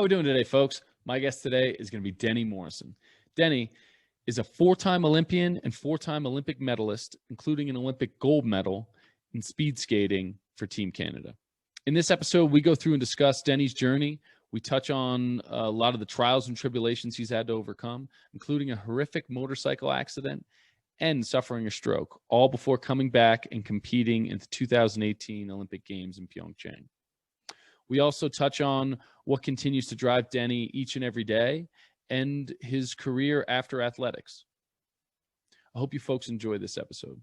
How we doing today, folks? My guest today is going to be Denny Morrison. Denny is a four-time Olympian and four-time Olympic medalist, including an Olympic gold medal in speed skating for Team Canada. In this episode, we go through and discuss Denny's journey. We touch on a lot of the trials and tribulations he's had to overcome, including a horrific motorcycle accident and suffering a stroke, all before coming back and competing in the 2018 Olympic Games in Pyeongchang. We also touch on what continues to drive Denny each and every day and his career after athletics. I hope you folks enjoy this episode.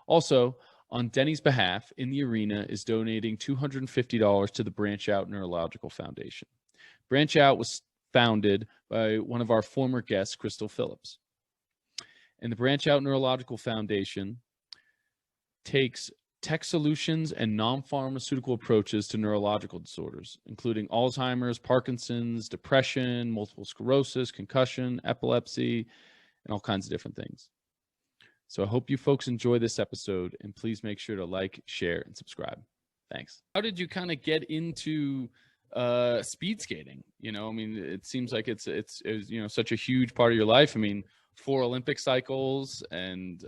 Also, on Denny's behalf, In the Arena is donating $250 to the Branch Out Neurological Foundation. Branch Out was founded by one of our former guests, Crystal Phillips. And the Branch Out Neurological Foundation takes tech solutions and non-pharmaceutical approaches to neurological disorders, including Alzheimer's, Parkinson's, depression, multiple sclerosis, concussion, epilepsy, and all kinds of different things. So I hope you folks enjoy this episode, and please make sure to like, share, and subscribe. Thanks. How did you kind of get into speed skating? You know, I mean, it seems like it's you know, such a huge part of your life. I mean, 4 Olympic cycles and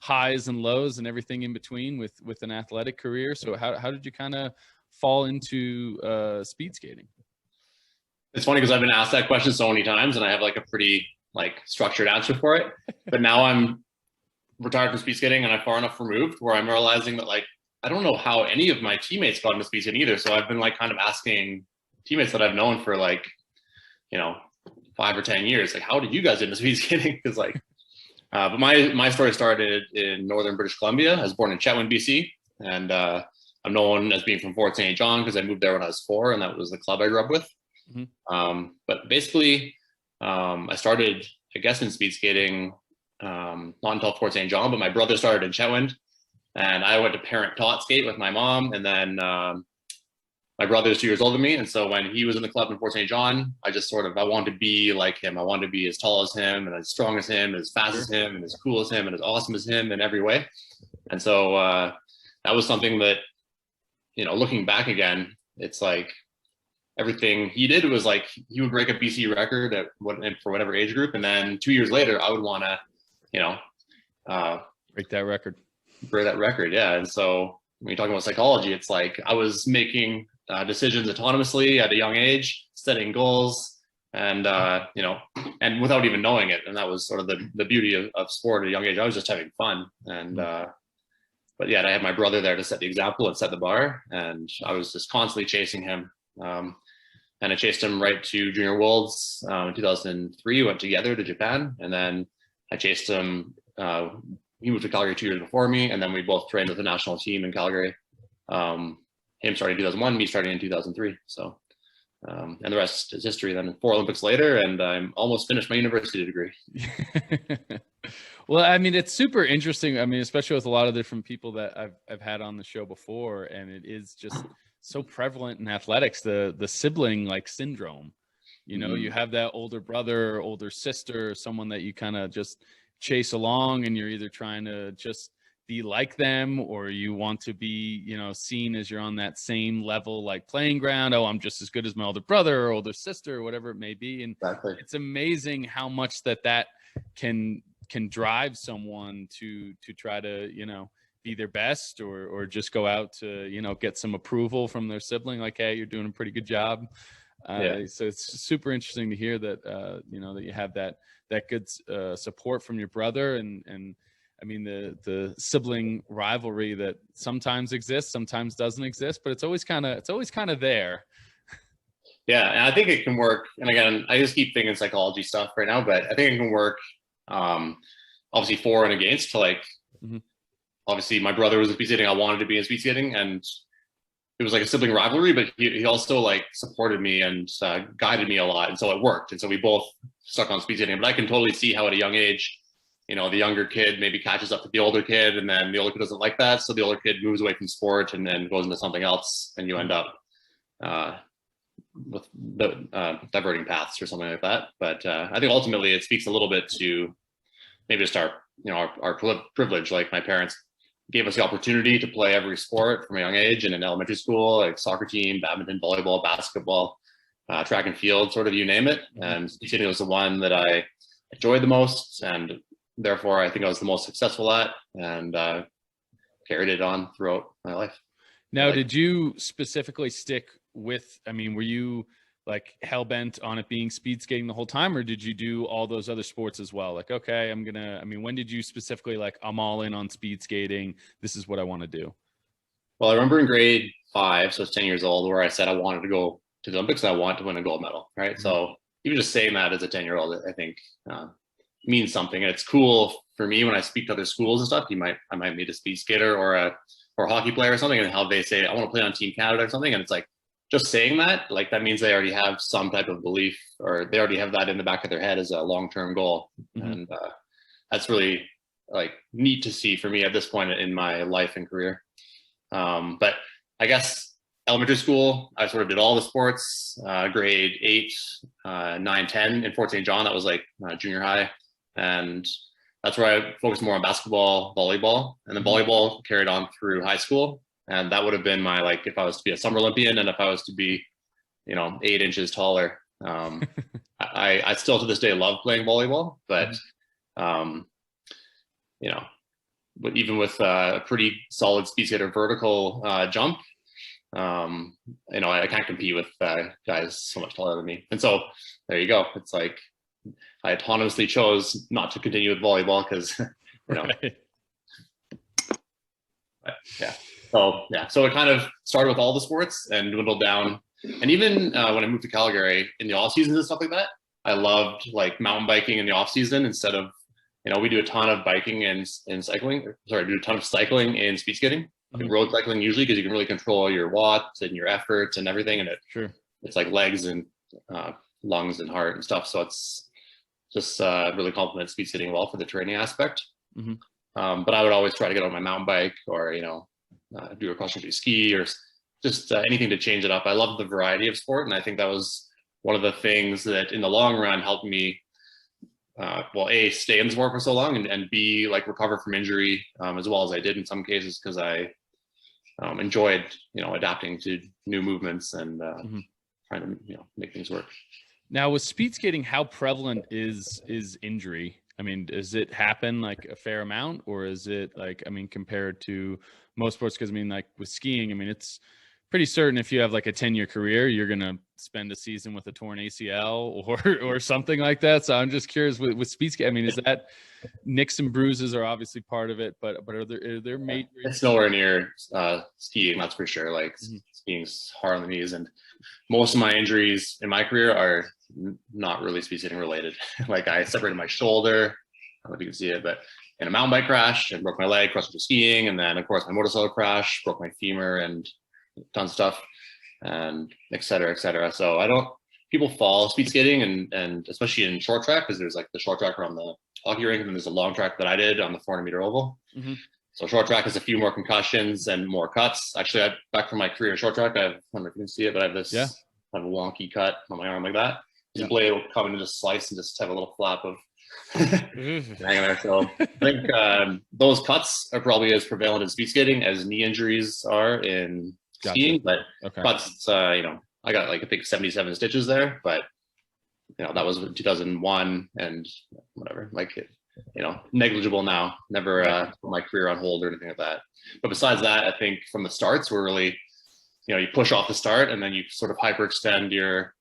highs and lows and everything in between with an athletic career. So how did you kind of fall into speed skating? It's funny because I've been asked that question so many times and I have like a pretty structured answer for it. But now I'm retired from speed skating and I'm far enough removed where I'm realizing that I don't know how any of my teammates got into speed skating either. So I've been kind of asking teammates that I've known for 5 or 10 years, how did you guys get into speed skating? Because but my story started in northern British Columbia. I was born in Chetwynd, BC, and I'm known as being from Fort St. John because I moved there when I was 4, and that was the club I grew up with. Mm-hmm. But basically, I started, I guess, in speed skating not until Fort St. John, but my brother started in Chetwynd, and I went to parent-taught skate with my mom, and then my brother is 2 years older than me, and so when he was in the club in Fort St. John, I just I wanted to be like him. I wanted to be as tall as him, and as strong as him, and as fast as him, and as cool as him, and as awesome as him in every way. And so that was something that, looking back again, it's everything he did was he would break a BC record for whatever age group, and then 2 years later, I would want to, break that record. Yeah. And so when you're talking about psychology, it's I was making decisions autonomously at a young age, setting goals, and and without even knowing it. And that was sort of the beauty of sport at a young age. I was just having fun, and but yeah, I had my brother there to set the example and set the bar, and I was just constantly chasing him. And I chased him right to Junior Worlds in 2003. We went together to Japan, and then I chased him. He moved to Calgary 2 years before me, and then we both trained with the national team in Calgary. Him starting in 2001, me starting in 2003. So, and the rest is history. Then 4 Olympics later, and I'm almost finished my university degree. Well, I mean, it's super interesting. I mean, especially with a lot of different people that I've had on the show before, and it is just so prevalent in athletics, the sibling syndrome. You have that older brother, or older sister, someone that you kind of just chase along, and you're either trying to just be like them, or you want to be, seen as you're on that same level, playing ground. Oh, I'm just as good as my older brother or older sister, or whatever it may be. And exactly. It's amazing how much that can drive someone to try to, be their best, or just go out to, get some approval from their sibling. Hey, you're doing a pretty good job. So it's super interesting to hear that, that you have that good support from your brother, and I mean the sibling rivalry that sometimes exists, sometimes doesn't exist, but it's always kind of there. Yeah, and I think it can work. And again, I just keep thinking psychology stuff right now, but I think it can work. Obviously, for and against. Obviously, my brother was in speed skating. I wanted to be in speed skating, and it was a sibling rivalry, but he also supported me and guided me a lot. And so it worked. And so we both stuck on speed skating, but I can totally see how at a young age, the younger kid maybe catches up to the older kid, and then the older kid doesn't like that. So the older kid moves away from sport and then goes into something else, and you end up with diverting paths or something like that. But I think ultimately it speaks a little bit to maybe just our privilege. My parents gave us the opportunity to play every sport from a young age, and in elementary school, soccer team, badminton, volleyball, basketball. track and field, sort of, you name it. And speed skating was the one that I enjoyed the most, and therefore I think I was the most successful at, and carried it on throughout my life. Now, did you specifically stick with, I mean, were you like hell bent on it being speed skating the whole time, or did you do all those other sports as well? Like, okay, when did you specifically like, I'm all in on speed skating, this is what I want to do? Well, I remember in grade 5, so I was 10 years old, where I said I wanted to go to the Olympics and I wanted to win a gold medal, right? Mm-hmm. So even just saying that as a 10-year-old, I think means something. And it's cool for me when I speak to other schools and stuff. I might meet a speed skater or a hockey player or something, and how they say, I want to play on Team Canada or something. And it's like, just saying that, like, that means they already have some type of belief, or they already have that in the back of their head as a long-term goal. Mm-hmm. And that's really like neat to see for me at this point in my life and career. But I guess elementary school, I sort of did all the sports. Grade 8, 9, 10 in Fort St. John, that was like junior high. And that's where I focused more on basketball, volleyball, and then volleyball carried on through high school. And that would have been my, like, if I was to be a summer Olympian and if I was to be, 8 inches taller. I still to this day love playing volleyball, but, but even with a pretty solid speed skater vertical jump, I can't compete with guys so much taller than me. And so there you go. It's like I autonomously chose not to continue with volleyball because, Right. But, yeah. So it kind of started with all the sports and dwindled down. And even when I moved to Calgary in the off seasons and stuff like that, I loved like mountain biking in the off season instead of, we do a ton of biking and cycling. Sorry, do a ton of cycling and speed skating. Like road cycling usually, because you can really control your watts and your efforts and everything. And it's like legs and lungs and heart and stuff. So it's just really complements speed skating well for the training aspect. Mm-hmm. But I would always try to get on my mountain bike or, do a cross country ski or just anything to change it up. I love the variety of sport. And I think that was one of the things that in the long run helped me, A, stay in the sport for so long, and B, like recover from injury as well as I did in some cases, because I enjoyed, adapting to new movements and trying to, make things work. Now with speed skating, how prevalent is injury? I mean, does it happen like a fair amount, or is it like, compared to most sports? Because like with skiing, it's pretty certain if you have like a 10-year career, you're going to spend a season with a torn ACL or something like that. So I'm just curious with speed skating. Is that nicks and bruises are obviously part of it, but are there major? It's nowhere near skiing, that's for sure. Like skiing's hard on the knees, and most of my injuries in my career are not really speed skating related. Like I separated my shoulder, I don't know if you can see it, but in a mountain bike crash and broke my leg, cross country skiing, and then of course my motorcycle crash, broke my femur and tons of stuff, and et cetera, et cetera. So people fall speed skating and especially in short track, because there's like the short track around the hockey rink, and then there's a long track that I did on the 400-meter oval. Mm-hmm. So short track has a few more concussions and more cuts. Actually, back from my career in short track, I don't know if you can see it, but I have this kind of wonky cut on my arm like that. The blade will come and just slice and just have a little flap of hanging there. So I think those cuts are probably as prevalent in speed skating as knee injuries are in skiing. But cuts, I got like I think 77 stitches there, but that was 2001 and whatever, like negligible now. Never put my career on hold or anything like that. But besides that, I think from the starts we're really, you push off the start and then you sort of hyperextend your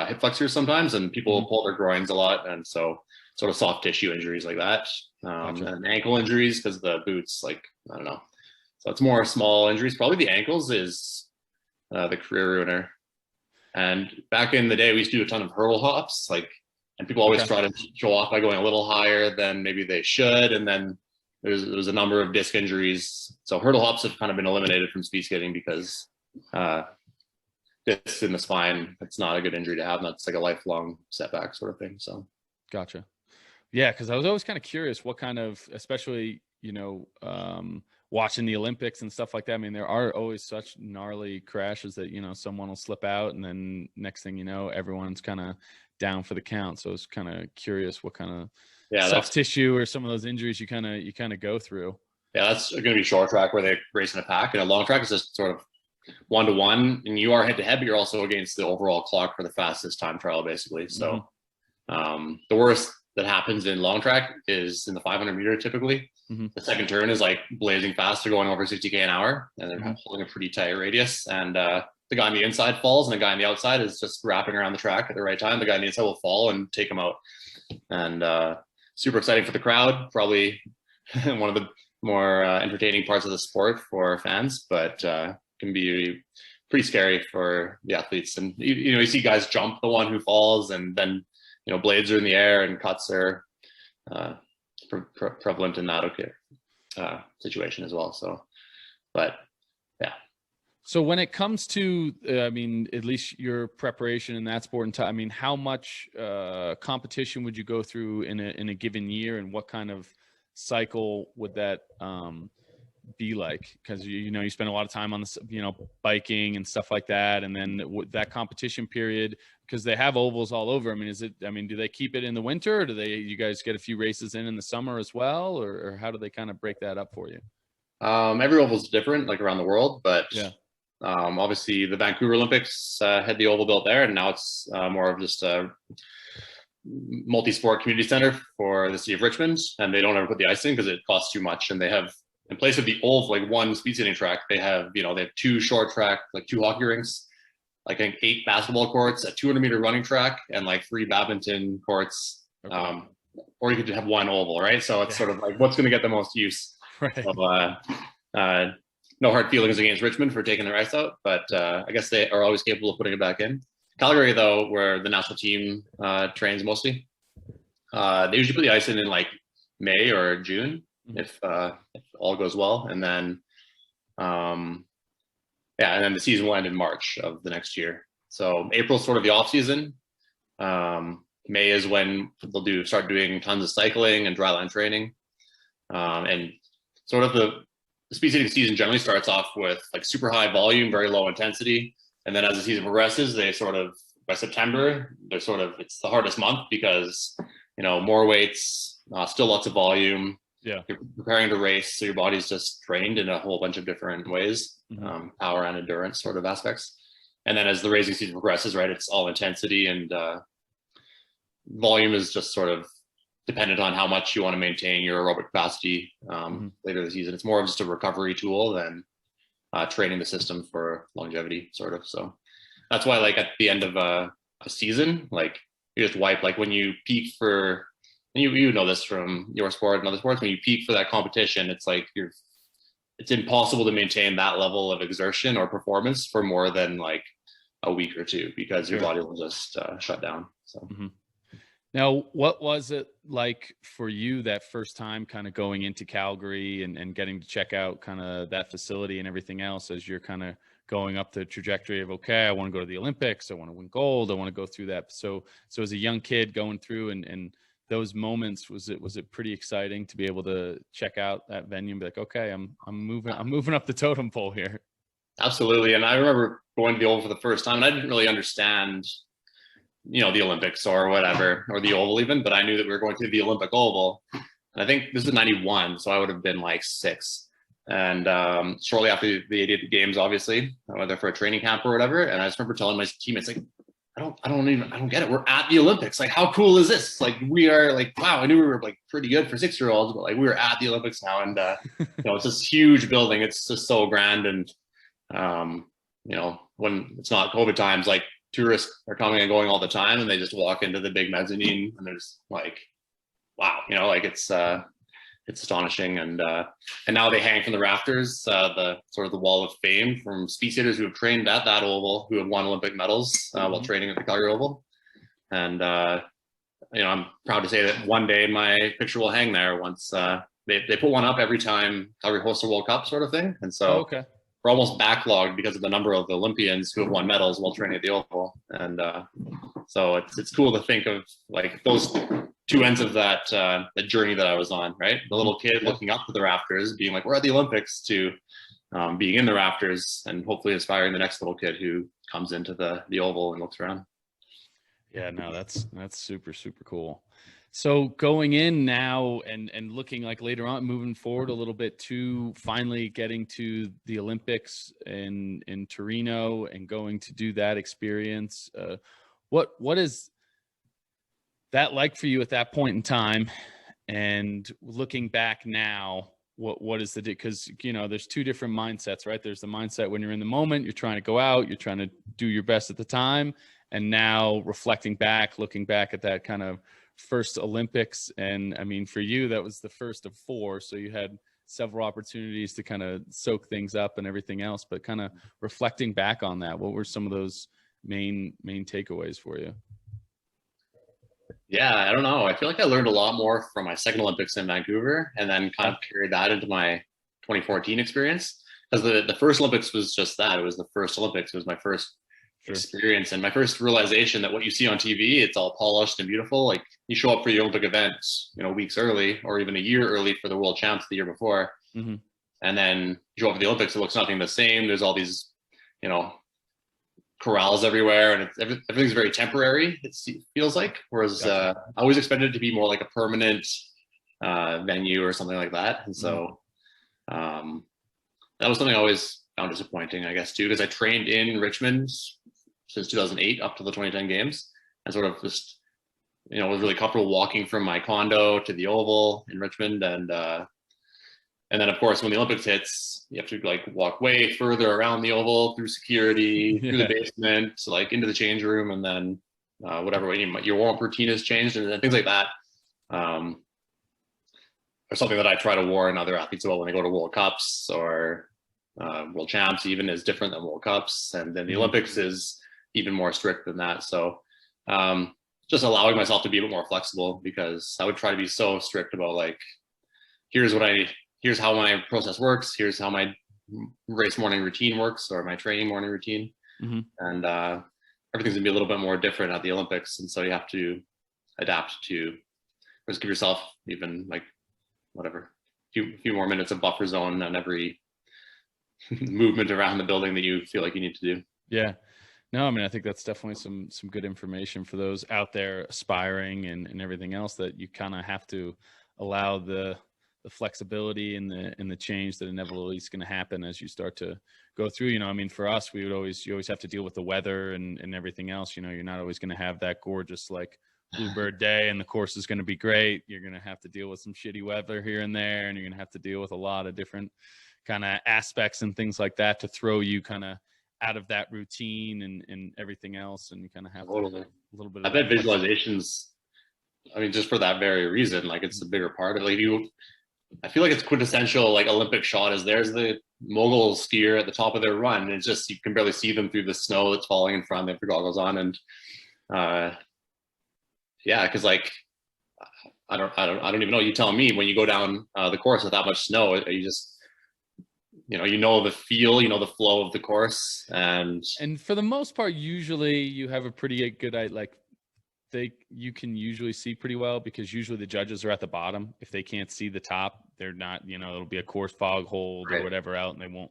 hip flexors sometimes, and people pull their groins a lot, and so sort of soft tissue injuries like that, and ankle injuries because the boots, like I don't know. So it's more small injuries. Probably the ankles is the career ruiner. And back in the day, we used to do a ton of hurdle hops, and people always try to show off by going a little higher than maybe they should. And then there's a number of disc injuries. So hurdle hops have kind of been eliminated from speed skating because discs in the spine, it's not a good injury to have. That's like a lifelong setback sort of thing. So. Gotcha. Yeah. Cause I was always kind of curious what kind of, especially, watching the Olympics and stuff like that. There are always such gnarly crashes that, someone will slip out and then next thing you know, everyone's kind of down for the count. So I was kind of curious what kind of soft tissue or some of those injuries you kind of go through. Yeah, that's going to be short track where they race in a pack, and a long track is just sort of 1-to-1, and you are head-to-head, but you're also against the overall clock for the fastest time trial, basically. So the worst that happens in long track is in the 500-meter typically. The second turn is like blazing fast. They're going over 60K an hour, and they're holding a pretty tight radius. And the guy on the inside falls, and the guy on the outside is just wrapping around the track at the right time. The guy on the inside will fall and take him out. And super exciting for the crowd. Probably one of the more entertaining parts of the sport for fans, but can be pretty scary for the athletes. And you see guys jump the one who falls, and then blades are in the air, and cuts are prevalent in that situation as well. So, but yeah. So when it comes to, I mean, at least your preparation in that sport and time, I mean, how much competition would you go through in a given year, and what kind of cycle would that be like? Because you spend a lot of time on this, biking and stuff like that, and then that competition period, because they have ovals all over. I mean, do they keep it in the winter, or you guys get a few races in the summer as well, or how do they kind of break that up for you? Every oval is different, like around the world, but yeah. Obviously the Vancouver Olympics had the oval built there, and now it's more of just a multi-sport community center for the city of Richmond, and they don't ever put the ice in because it costs too much. And they have, in place of the oval, like one speed skating track, they have two short track, like 2 hockey rinks, like I think 8 basketball courts, a 200-meter running track, and like 3 badminton courts. Okay. Or you could have one oval, right? So it's sort of like, what's going to get the most use? Right. So, no hard feelings against Richmond for taking their ice out, but I guess they are always capable of putting it back in. Calgary, though, where the national team trains mostly, they usually put the ice in like May or June, if all goes well, and then and then the season will end in March of the next year. So April's sort of the off season. May is when they'll start doing tons of cycling and dryland training, and sort of the speed skating season generally starts off with like super high volume, very low intensity. And then as the season progresses, they sort of, by September, it's the hardest month because, more weights, still lots of volume. Yeah. You're preparing to race. So your body's just trained in a whole bunch of different ways, power and endurance sort of aspects. And then as the racing season progresses, right, it's all intensity, and volume is just sort of dependent on how much you want to maintain your aerobic capacity later in the season. It's more of just a recovery tool than training the system for longevity, sort of. So that's why, like, at the end of a season, like, you just wipe, like when you peak for, and you know this from your sport and other sports, when you peak for that competition, it's like it's impossible to maintain that level of exertion or performance for more than like a week or two, because your body will just shut down. So. Now, what was it like for you that first time kind of going into Calgary and getting to check out kind of that facility and everything else, as you're kind of going up the trajectory of, okay, I want to go to the Olympics, I want to win gold, I want to go through that. So as a young kid going through and those moments, was it pretty exciting to be able to check out that venue and be like, okay, I'm moving up the totem pole here? Absolutely. And I remember going to the Oval for the first time, and I didn't really understand, the Olympics or whatever, or the Oval even, but I knew that we were going to the Olympic Oval. And I think this is 91, so I would have been like 6. And shortly after the 88 games, obviously, I went there for a training camp or whatever. And I just remember telling my teammates, like, I don't get it. We're at the Olympics. Like, how cool is this? Like, we are like, wow, I knew we were like pretty good for 6-year-olds, but like we were at the Olympics now. And, it's this huge building. It's just so grand. And, when it's not COVID times, like, tourists are coming and going all the time, and they just walk into the big mezzanine and there's like, wow, like it's astonishing. And now they hang from the rafters, the sort of the wall of fame from speed skaters who have trained at that oval, who have won Olympic medals while training at the Calgary Oval. And, I'm proud to say that one day my picture will hang there once they put one up every time Calgary hosts a World Cup, sort of thing. And so we're almost backlogged because of the number of Olympians who have won medals while training at the Oval. And so it's cool to think of like those two ends of that journey that I was on, right? The little kid looking up to the rafters, being like, we're at the Olympics, to being in the rafters and hopefully inspiring the next little kid who comes into the Oval and looks around. Yeah, no, that's super, super cool. So going in now and looking like later on, moving forward a little bit to finally getting to the Olympics in Torino and going to do that experience. What is that like for you at that point in time? And looking back now, what is the, because there's two different mindsets, right? There's the mindset when you're in the moment, you're trying to go out, you're trying to do your best at the time, and now reflecting back, looking back at that kind of first Olympics. And I mean, for you, that was the first of 4, so you had several opportunities to kind of soak things up and everything else. But kind of reflecting back on that, what were some of those main takeaways for you? Yeah, I don't know. I feel like I learned a lot more from my second Olympics in Vancouver, and then kind of carried that into my 2014 experience. Because the first Olympics was just that. It was the first Olympics. It was my first experience and my first realization that what you see on TV, it's all polished and beautiful. Like, you show up for your Olympic events, weeks early or even a year early for the world champs the year before. Mm-hmm. And then you show up for the Olympics, it looks nothing the same. There's all these, corrals everywhere, and everything's very temporary, it feels like. Whereas Gotcha. I always expected it to be more like a permanent venue or something like that. And so that was something I always found disappointing, I guess, too, because I trained in Richmond since 2008 up to the 2010 games, and sort of just, was really comfortable walking from my condo to the Oval in Richmond. And then, of course, when the Olympics hits, you have to walk way further around the Oval, through security, through the basement, into the change room, and then whatever your warm-up routine is changed, and things like that. Or something that I try to warn other athletes about when they go to World Cups or World Champs, even, is different than World Cups, and then the Olympics is even more strict than that. So just allowing myself to be a bit more flexible, because I would try to be so strict about here's how my process works, here's how my race morning routine works, or my training morning routine. Mm-hmm. And everything's gonna be a little bit more different at the Olympics. And so you have to adapt to, just give yourself even whatever, few more minutes of buffer zone on every movement around the building that you feel like you need to do. Yeah. No, I mean, I think that's definitely some good information for those out there aspiring and everything else, that you kind of have to allow the flexibility and the change that inevitably is going to happen as you start to go through. I mean, for us, you always have to deal with the weather and everything else. You're not always going to have that gorgeous bluebird day and the course is going to be great. You're going to have to deal with some shitty weather here and there, and you're going to have to deal with a lot of different kind of aspects and things like that to throw you kind of out of that routine and everything else. And you kind of have Totally. a little bit of, I bet visualizations, I mean, just for that very reason, it's a bigger part of it. I feel like it's quintessential Olympic shot is there's the mogul skier at the top of their run, and it's just, you can barely see them through the snow that's falling in front. They have their goggles on, and because I don't even know. You tell me, when you go down the course with that much snow, you just the feel, the flow of the course, and for the most part, usually you have a pretty good you can usually see pretty well, because usually the judges are at the bottom. If they can't see the top, they're not, it'll be a course fog hold or whatever out, and they won't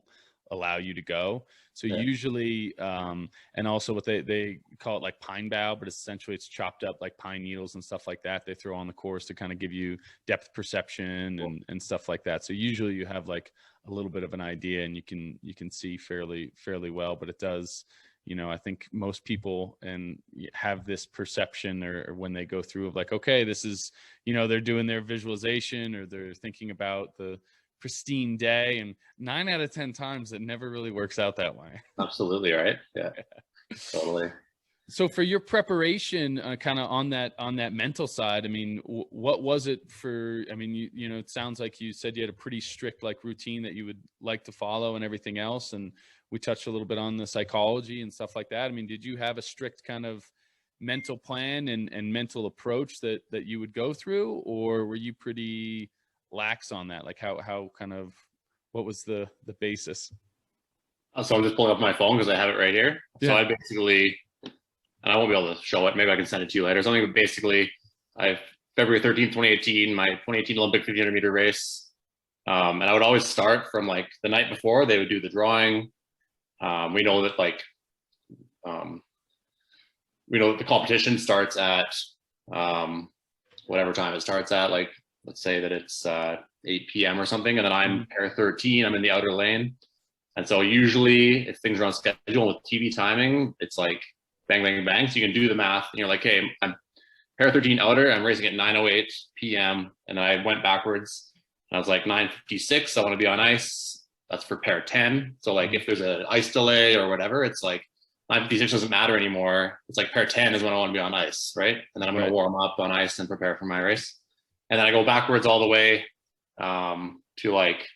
allow you to go. So usually, and also what they call it pine bough, but essentially it's chopped up pine needles and stuff like that. They throw on the course to kind of give you depth perception and stuff like that. So usually you have a little bit of an idea, and you can see fairly well, but it does, I think most people have this perception, or when they go through of okay, this is, they're doing their visualization, or they're thinking about the pristine day, and 9 out of 10 times it never really works out that way. Absolutely. Right. Yeah. Totally. So for your preparation, kind of on that mental side, I mean, what was it for? I mean, it sounds like you said you had a pretty strict routine that you would like to follow and everything else, and we touched a little bit on the psychology and stuff like that. I mean, did you have a strict kind of mental plan and mental approach that you would go through, or were you pretty lax on that? How kind of, what was the basis? So I'm just pulling up my phone because I have it right here. Yeah. So I basically, and I won't be able to show it, maybe I can send it to you later, something, but basically February 13th, 2018, my 2018 Olympic 1500 meter race. And I would always start from the night before. They would do the drawing. We know that we know that the competition starts at whatever time it starts at, like let's say that it's 8 p.m. or something, and then I'm pair 13, I'm in the outer lane. And so usually if things are on schedule with TV timing, it's like bang, bang, bang. So you can do the math and you're like, hey, I'm pair 13 outer, I'm racing at 9:08 p.m. And I went backwards. And I was like 9:56, I want to be on ice. That's for pair 10. So like if there's an ice delay or whatever, it's like 9:56 doesn't matter anymore. It's like pair 10 is when I want to be on ice, right? And then I'm going to warm up on ice and prepare for my race. And then I go backwards all the way to like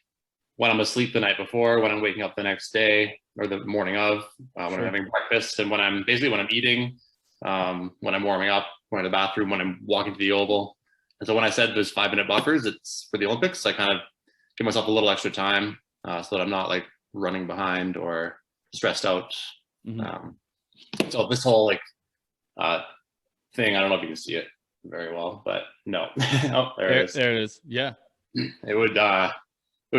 when I'm asleep the night before, when I'm waking up the next day or the morning of, when I'm having breakfast, and when I'm eating, when I'm warming up, going to the bathroom, when I'm walking to the oval. And so when I said there's 5-minute buffers, it's for the Olympics. I kind of give myself a little extra time so that I'm not like running behind or stressed out. So this whole like thing, I don't know if you can see it very well, but no. Oh, there it is. There it is. Yeah. It would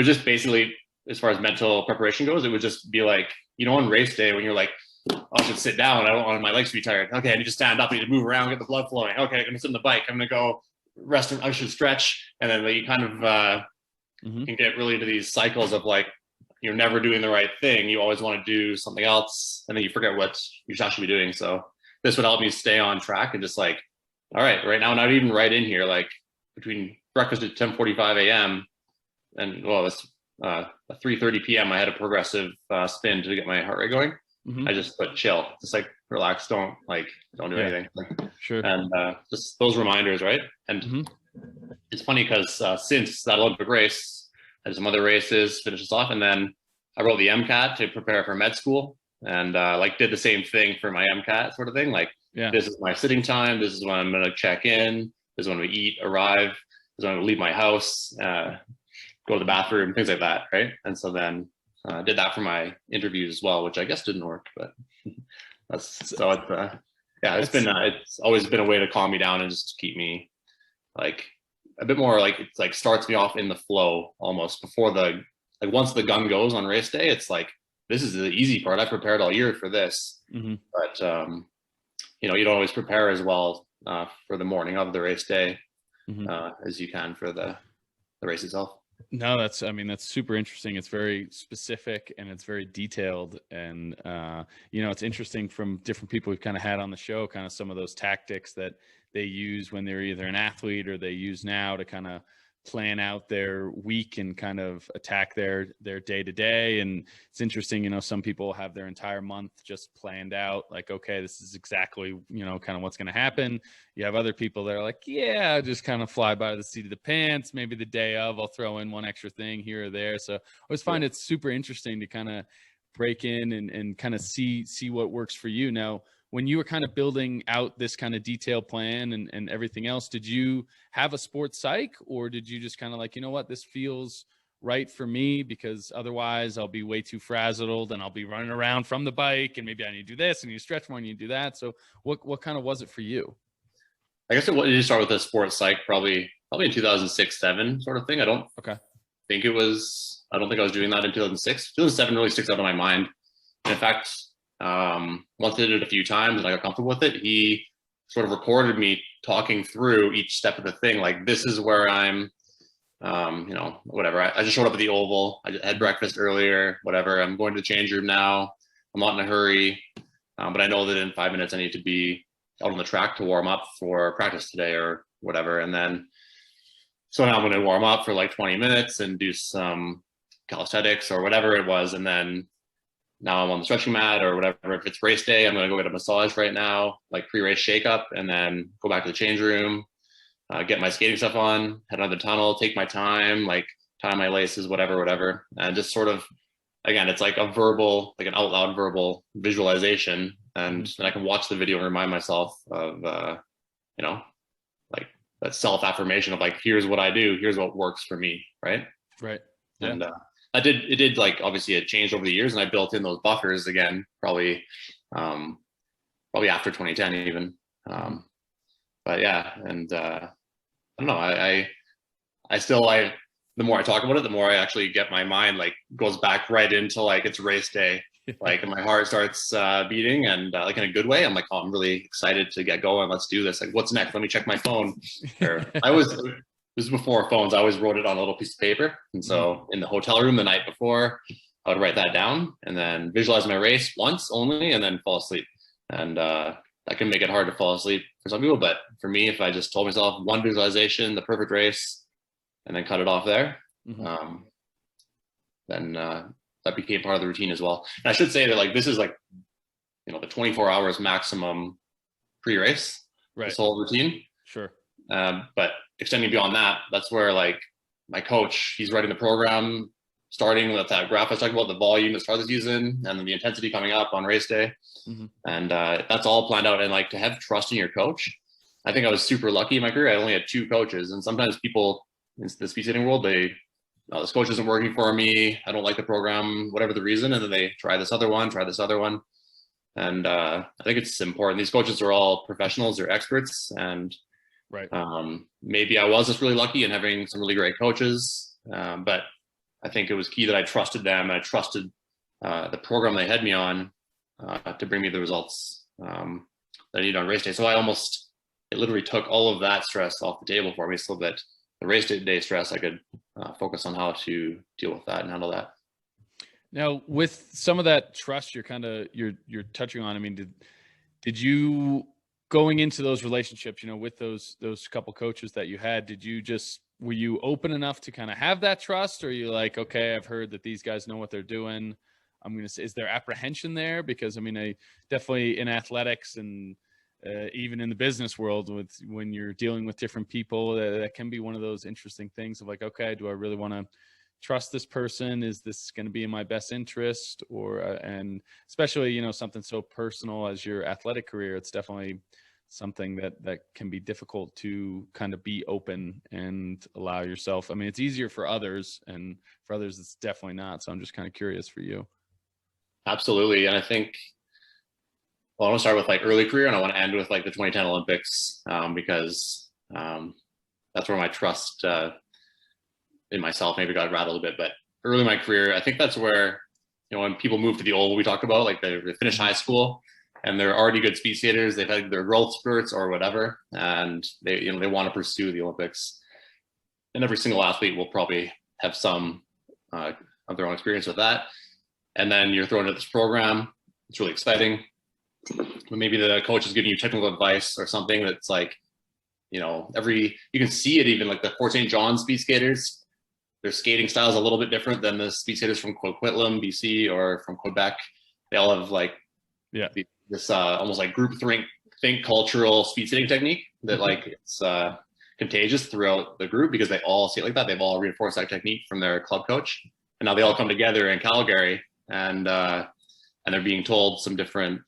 just basically, as far as mental preparation goes, it would just be like, on race day when you're like, oh, I should sit down, I don't want my legs to be tired. Okay, I need to stand up, I need to move around, get the blood flowing. Okay, I'm gonna sit on the bike, I'm gonna go rest, I should stretch. And then you kind of can get really into these cycles of like, you're never doing the right thing. You always want to do something else, and then you forget what you should actually be doing. So this would help me stay on track and just like, all right, right now, not even right in here, like between breakfast at 10:45 a.m. and it's 3:30 p.m. I had a progressive spin to get my heart rate going. I just put chill, just like relax, don't do anything. Sure. And just those reminders, right? And it's funny because since that Olympic race, I had some other races, finished this off, and then I wrote the MCAT to prepare for med school, and did the same thing for my MCAT sort of thing. Like, this is my sitting time, this is when I'm gonna check in, this is when we eat, arrive, this is when I leave my house, go to the bathroom, things like that, right? And so then I did that for my interviews as well, which I guess didn't work, but it's always been a way to calm me down and just keep me like a bit more like, it's like starts me off in the flow almost before once the gun goes on race day, it's like, this is the easy part. I prepared all year for this, but you don't always prepare as well for the morning of the race day as you can for the race itself. No, that's super interesting. It's very specific and it's very detailed. And, it's interesting from different people we've kind of had on the show, kind of some of those tactics that they use when they're either an athlete or they use now to kind of plan out their week and kind of attack their day to day. And it's interesting, some people have their entire month just planned out, like, okay, this is exactly, kind of what's going to happen. You have other people that are like, yeah, just kind of fly by the seat of the pants. Maybe the day of, I'll throw in one extra thing here or there. So I always find it super interesting to kind of break in and kind of see what works for you. Now, when you were kind of building out this kind of detailed plan and everything else, did you have a sports psych, or did you just kind of like, this feels right for me, because otherwise I'll be way too frazzled and I'll be running around from the bike, and maybe I need to do this and you stretch more and you do that. So what kind of was it for you? I guess it did you start with a sports psych probably in 2006-07 sort of thing. I don't think I was doing that in 2006. 2007 really sticks out in my mind. And in fact, once I did it a few times and I got comfortable with it, he sort of recorded me talking through each step of the thing. Like, this is where I'm, whatever. I just showed up at the oval. I had breakfast earlier, whatever. I'm going to the change room now. I'm not in a hurry. But I know that in 5 minutes I need to be out on the track to warm up for practice today or whatever. And then, so now I'm going to warm up for like 20 minutes and do some calisthenics or whatever it was. And then now I'm on the stretching mat or whatever. If it's race day, I'm going to go get a massage right now, like pre-race shake up, and then go back to the change room, get my skating stuff on, head out of the tunnel, take my time, like tie my laces, whatever. And just sort of, again, it's like an out loud verbal visualization. And then I can watch the video and remind myself of, like that self-affirmation of like, here's what I do, here's what works for me. Right. Right. Yeah. And, it did like, obviously it changed over the years, and I built in those buffers again, probably after 2010 even. But yeah. And, I don't know, I still, the more I talk about it, the more I actually get my mind like goes back right into like, it's race day. Like, and my heart starts beating, and like in a good way. I'm like, oh, I'm really excited to get going. Let's do this. Like, what's next? Let me check my phone. This is before phones. I always wrote it on a little piece of paper. And so in the hotel room the night before, I would write that down and then visualize my race once only, and then fall asleep. And that can make it hard to fall asleep for some people. But for me, if I just told myself one visualization, the perfect race, and then cut it off there, then that became part of the routine as well. And I should say that, like, this is like, the 24 hours maximum pre-race, this whole routine. Sure. But extending beyond that, that's where, like, my coach, he's writing the program, starting with that graph I was talking about, the volume to start the season, and then the intensity coming up on race day. And that's all planned out. And like, to have trust in your coach, I think I was super lucky in my career. I only had 2 coaches. And sometimes people in the speed skating world, this coach isn't working for me, I don't like the program, whatever the reason, and then they try this other one. And I think it's important. These coaches are all professionals, they're experts. And maybe I was just really lucky in having some really great coaches, but I think it was key that I trusted them, and I trusted the program they had me on to bring me the results that I needed on race day. So it literally took all of that stress off the table for me, so that the race day stress, I could focus on how to deal with that and handle that. Now, with some of that trust you're touching on, I mean, did you, going into those relationships, with those couple coaches that you had, were you open enough to kind of have that trust, or are you like, okay, I've heard that these guys know what they're doing, I'm going to say, is there apprehension there? Because I mean, I definitely, in athletics and even in the business world, when you're dealing with different people, that can be one of those interesting things of like, okay, do I really want to trust this person? Is this going to be in my best interest? Or and especially, something so personal as your athletic career, it's definitely something that can be difficult to kind of be open and allow yourself. I mean, it's easier for others, and for others it's definitely not. So I'm just kind of curious for you. Absolutely. And I think, I want to start with like early career, and I want to end with like the 2010 Olympics, because that's where my trust in myself maybe got rattled a bit. But early in my career, I think that's where, when people move to the old, we talked about, like they finish high school and they're already good speed skaters, they've had their growth spurts or whatever, and they want to pursue the Olympics. And every single athlete will probably have some of their own experience with that. And then you're thrown into this program, it's really exciting. But maybe the coach is giving you technical advice or something that's like, you can see it even like the Fort St. John speed skaters, their skating style is a little bit different than the speed skaters from Coquitlam, BC, or from Quebec. They all have like this almost like group think cultural speed skating technique that like it's contagious throughout the group, because they all skate like that. They've all reinforced that technique from their club coach, and now they all come together in Calgary, and they're being told some different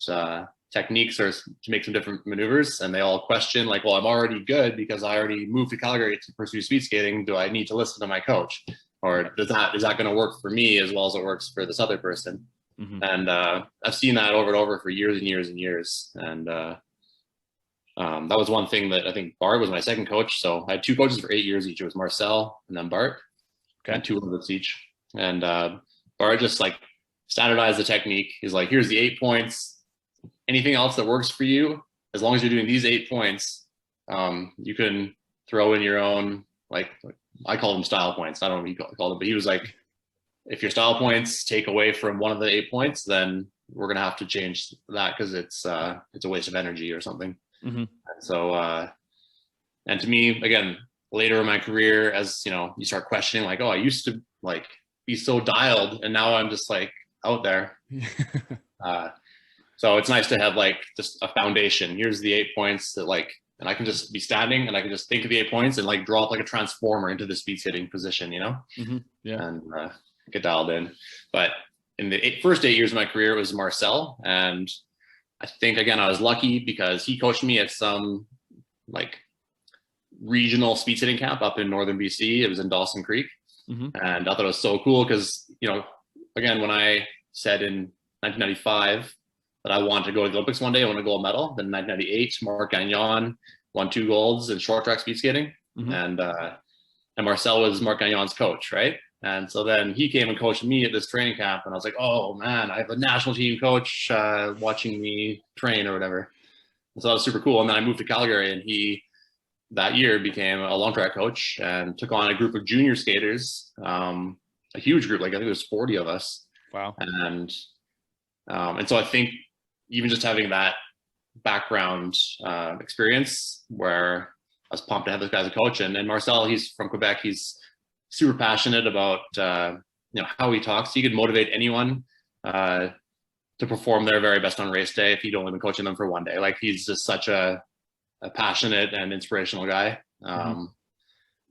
techniques or to make some different maneuvers, and they all question like, well, I'm already good because I already moved to Calgary to pursue speed skating. Do I need to listen to my coach, or is that going to work for me as well as it works for this other person? And I've seen that over and over for years and years and years. And that was one thing that I think Bart was my second coach. So I had 2 coaches for 8 years each. It was Marcel and then Bart, and 2 Olympics each. And Bart just like standardized the technique. He's like, here's the 8 points. Anything else that works for you, as long as you're doing these 8 points, you can throw in your own, like I call them style points. I don't know what he called them, but he was like, if your style points take away from one of the 8 points, then we're going to have to change that, because it's a waste of energy or something. And so, and to me, again, later in my career, as you start questioning like, oh, I used to like be so dialed, and now I'm just like out there. So it's nice to have like just a foundation. Here's the 8 points that like, and I can just be standing and I can just think of the 8 points and like draw up like a transformer into the speed skating position, and get dialed in. But in the first 8 years of my career, it was Marcel. And I think, again, I was lucky because he coached me at some like regional speed skating camp up in northern BC. It was in Dawson Creek. And I thought it was so cool because, again, when I said in 1995 that I wanted to go to the Olympics one day, I want a gold medal. Then in 1998, Marc Gagnon won 2 golds in short track speed skating. And Marcel was Marc Gagnon's coach, right? And so then he came and coached me at this training camp, and I was like, oh man, I have a national team coach watching me train or whatever. And so that was super cool. And then I moved to Calgary, and he that year became a long track coach and took on a group of junior skaters, a huge group, like I think it was 40 of us. Wow. And so I think even just having that background experience where I was pumped to have this guy as a coach. And Marcel, he's from Quebec. He's super passionate about how he talks. He could motivate anyone to perform their very best on race day if he'd only been coaching them for one day. Like, he's just such a passionate and inspirational guy.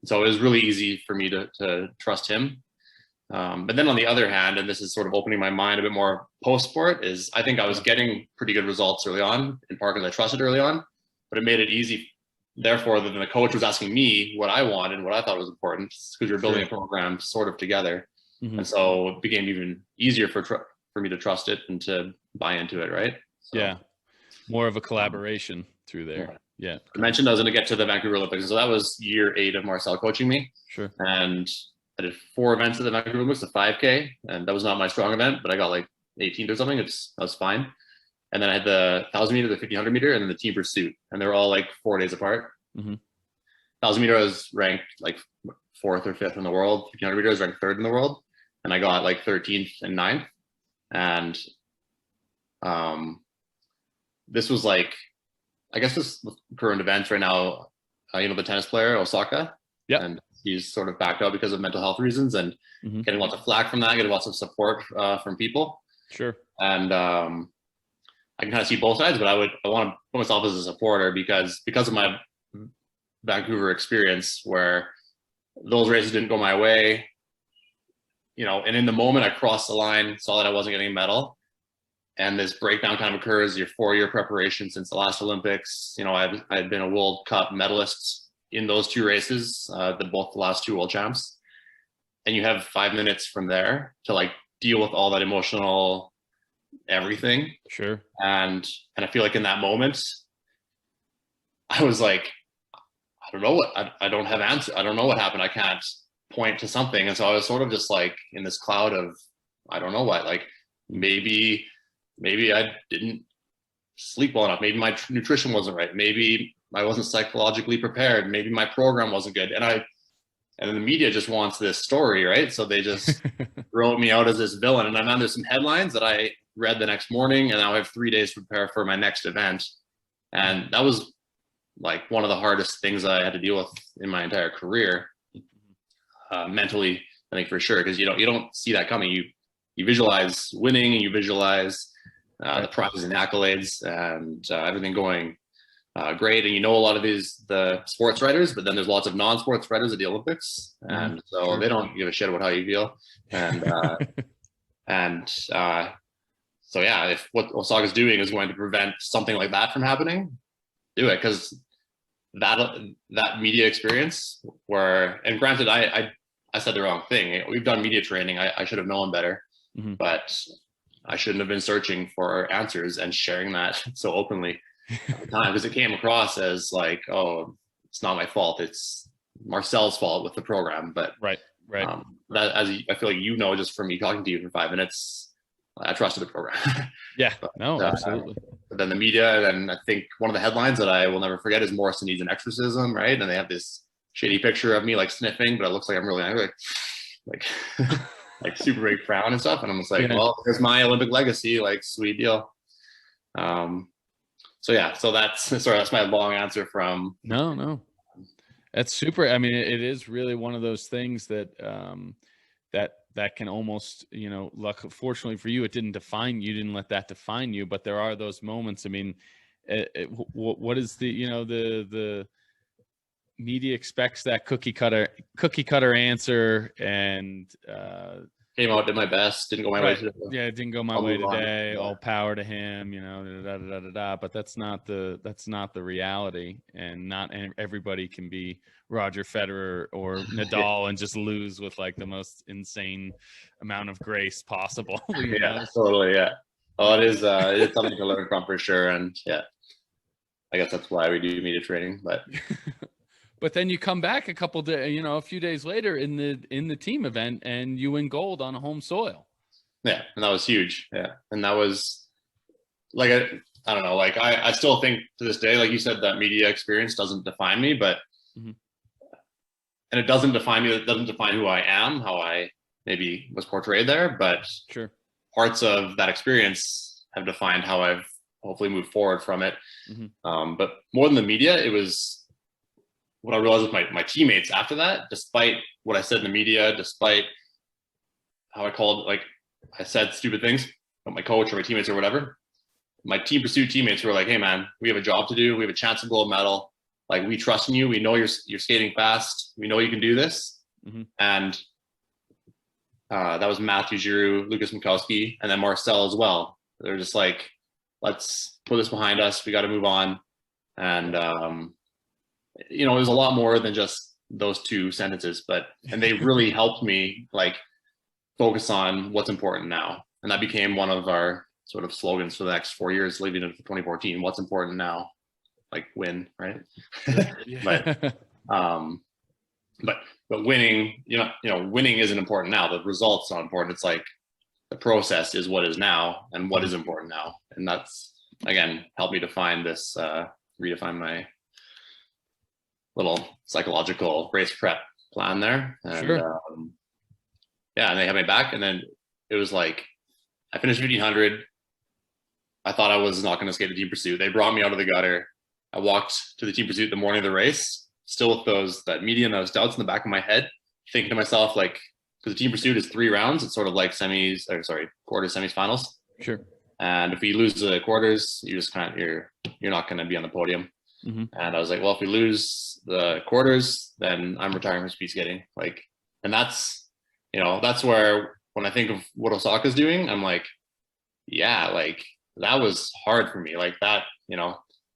So it was really easy for me to trust him. But then on the other hand, and this is sort of opening my mind a bit more post-sport, is I think I was getting pretty good results early on, in part because I trusted early on, but it made it easy. Therefore, then the coach was asking me what I wanted and what I thought was important, because you're building a program sort of together. And so it became even easier for me to trust it and to buy into it, right? So, yeah. More of a collaboration through there. Yeah. I mentioned I was going to get to the Vancouver Olympics. So that was year 8 of Marcel coaching me. Sure. And I did 4 events at the Vancouver Olympics, a 5K, and that was not my strong event, but I got like 18th or something. That was fine. And then I had the 1,000 meter, the 1,500 meter, and then the team pursuit, and they were all like 4 days apart. 1,000 meter I was ranked like 4th or 5th in the world. 1,500 meter I was ranked 3rd in the world, and I got like 13th and 9th. And this was like, I guess this current events right now, the tennis player Osaka, and he's sort of backed out because of mental health reasons, and getting lots of flack from that, getting lots of support from people. Sure. And I can kind of see both sides, but I want to put myself as a supporter because of my Vancouver experience, where those races didn't go my way, and in the moment I crossed the line, saw that I wasn't getting a medal, and this breakdown kind of occurs. Your 4-year preparation since the last Olympics. I had been a World Cup medalist in those 2 races, both the last 2 world champs, and you have 5 minutes from there to like deal with all that emotional everything. Sure. And I feel like in that moment, I was like, I don't know what, I don't have answer. I don't know what happened. I can't point to something. And so I was sort of just like in this cloud of, I don't know what, like maybe I didn't sleep well enough. Maybe my nutrition wasn't right. Maybe I wasn't psychologically prepared. Maybe my program wasn't good. And then the media just wants this story, right? So they just wrote me out as this villain. And then there's some headlines that I read the next morning, and now I have 3 days to prepare for my next event. And that was like one of the hardest things I had to deal with in my entire career, mentally, I think, for sure, because you don't see that coming. You visualize winning, and you visualize the prizes and accolades and everything going great, and a lot of the sports writers, but then there's lots of non-sports writers at the Olympics, and so they don't give a shit about how you feel, and so yeah, if what Osaka's doing is going to prevent something like that from happening, do it, because that media experience and granted, I said the wrong thing. We've done media training. I should have known better, but I shouldn't have been searching for answers and sharing that so openly at the time, because it came across as like, oh, it's not my fault, it's Marcel's fault with the program. But right. That, as I feel like just from me talking to you for 5 minutes, I trusted the program. Yeah, no, absolutely. But then the media, and I think one of the headlines that I will never forget is Morrison needs an exorcism, right? And they have this shady picture of me like sniffing, but it looks like I'm really angry, like like super big frown and stuff. And I'm just like, well, here's my Olympic legacy, like sweet deal. So yeah, so that's my long answer from. No, that's super. I mean, it is really one of those things that that can almost, fortunately for you, it didn't define you, didn't let that define you, but there are those moments. I mean, what is the media expects that cookie cutter answer, and came out, did my best, didn't go my way today. Yeah, it didn't go my way today. All power to him, but that's not the reality, and not everybody can be Roger Federer or Nadal and just lose with like the most insane amount of grace possible. Yeah, totally. Yeah. Oh, it is something to learn from for sure. And yeah, I guess that's why we do media training, but But then you come back a couple days, you know, a few days later in the team event, and you win gold on a home soil. Yeah, and that was huge. Yeah, and that was like I don't know, like I still think to this day, like you said, that media experience doesn't define me, but Mm-hmm. and it doesn't define me. It doesn't define who I am, how I maybe was portrayed there, but Sure. parts of that experience have defined how I've hopefully moved forward from it. Mm-hmm. But more than the media, it was what I realized with my teammates after that, despite what I said in the media, despite how I said stupid things about my coach or my teammates or whatever, my team pursuit teammates were like, hey man, we have a job to do. We have a chance of gold medal. Like, we trust in you. We know you're skating fast. We know you can do this. Mm-hmm. And that was Matthew Giroux, Lucas Mikowski, and then Marcel as well. They're just like, let's put this behind us. We got to move on. And, you know, it was a lot more than just those two sentences, and they really helped me like focus on what's important now. And that became one of our sort of slogans for the next 4 years, leading into 2014. What's important now? Like, win, right? Yeah. but winning, winning isn't important now. The results are important. It's like the process is what is now, and what is important now. And that's, again, helped me define this, redefine my little psychological race prep plan there. And, Sure. yeah, and they had me back. And then it was like, I finished 1500. I thought I was not going to skate the team pursuit. They brought me out of the gutter. I walked to the team pursuit the morning of the race, still with that media and those doubts in the back of my head, thinking to myself, like, because the team pursuit is 3 rounds. It's sort of like quarters, semis, finals. Sure. And if we lose the quarters, you just you're not going to be on the podium. Mm-hmm. And I was like, well, if we lose the quarters, then I'm retiring from speed skating. Like, and that's where, when I think of what Osaka's doing, I'm like, yeah, like, that was hard for me. Like that,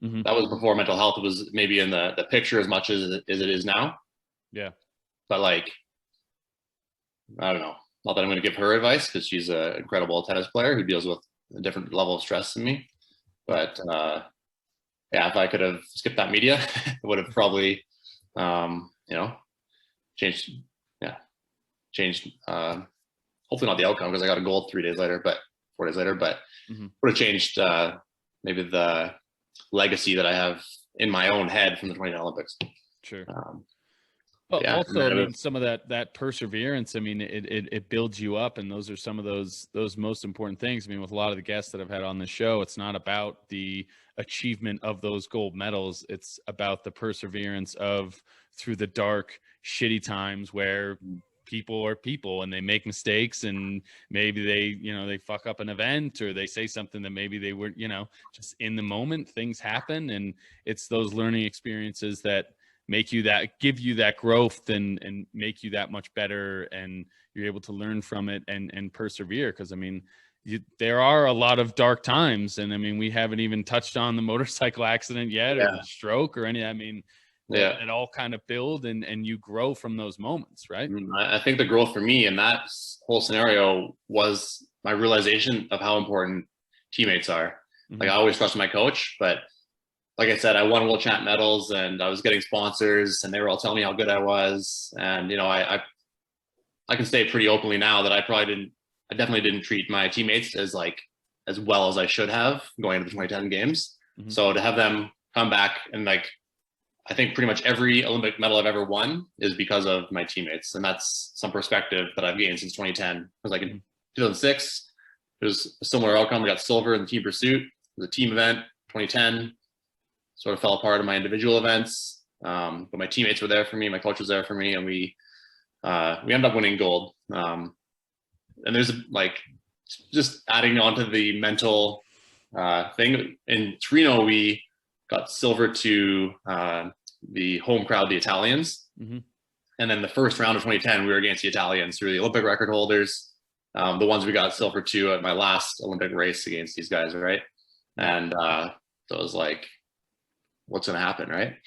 Mm-hmm. that was before mental health was maybe in the picture as much as it is now. Yeah. But like, I don't know. Not that I'm going to give her advice, because she's an incredible tennis player who deals with a different level of stress than me. But yeah, if I could have skipped that media, it would have probably, changed. Yeah, changed. Hopefully not the outcome, because I got a gold 4 days later, but Mm-hmm. would have changed maybe the legacy that I have in my own head from the 2010 Olympics. Sure. But yeah, also, I mean, some of that perseverance, I mean, it builds you up, and those are some of those most important things. I mean, with a lot of the guests that I've had on the show, it's not about the achievement of those gold medals. It's about the perseverance of through the dark, shitty times where people are people and they make mistakes, and maybe they fuck up an event, or they say something that maybe they were, just in the moment, things happen. And it's those learning experiences that give you that growth and make you that much better, and you're able to learn from it and persevere. Because I mean, there are a lot of dark times, and I mean, we haven't even touched on the motorcycle accident yet, or the stroke or any. I mean, it all kind of build and you grow from those moments, right? I think the growth for me in that whole scenario was my realization of how important teammates are. Mm-hmm. Like, I always trusted my coach, but like I said, I won world champ medals, and I was getting sponsors, and they were all telling me how good I was. And, I can say pretty openly now that I definitely didn't treat my teammates as well as I should have going into the 2010 games. Mm-hmm. So to have them come back, and like, I think pretty much every Olympic medal I've ever won is because of my teammates. And that's some perspective that I've gained since 2010. Because like in 2006, it was a similar outcome. We got silver in the team pursuit. It was a team event. 2010 sort of fell apart in my individual events. But my teammates were there for me. My coach was there for me. And we ended up winning gold. And there's like, just adding on to the mental thing. In Torino, we got silver to the home crowd, the Italians. Mm-hmm. And then the first round of 2010, we were against the Italians, who were the Olympic record holders, the ones we got silver to at my last Olympic race against these guys, right? And so it was like, what's going to happen, right?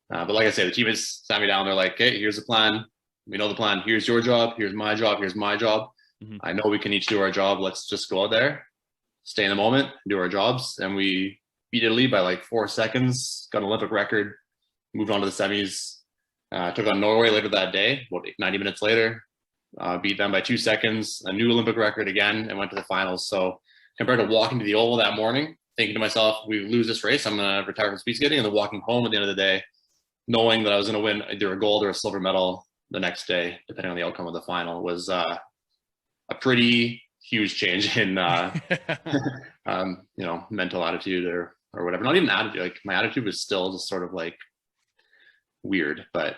But like I said, the teammates sat me down. They're like, hey, here's the plan. We know the plan. Here's your job. Here's my job. Here's my job. Mm-hmm. I know we can each do our job. Let's just go out there, stay in the moment, do our jobs. And we beat Italy by like 4 seconds, got an Olympic record, moved on to the semis, Took on Norway later that day, about 90 minutes later. Beat them by 2 seconds, a new Olympic record again, and went to the finals. So compared to walking to the oval that morning, thinking to myself, we lose this race, I'm going to retire from speed skating, and then walking home at the end of the day, knowing that I was going to win either a gold or a silver medal the next day, depending on the outcome of the final, was a pretty huge change in, mental attitude or whatever. Not even attitude. Like my attitude was still just sort of like weird, but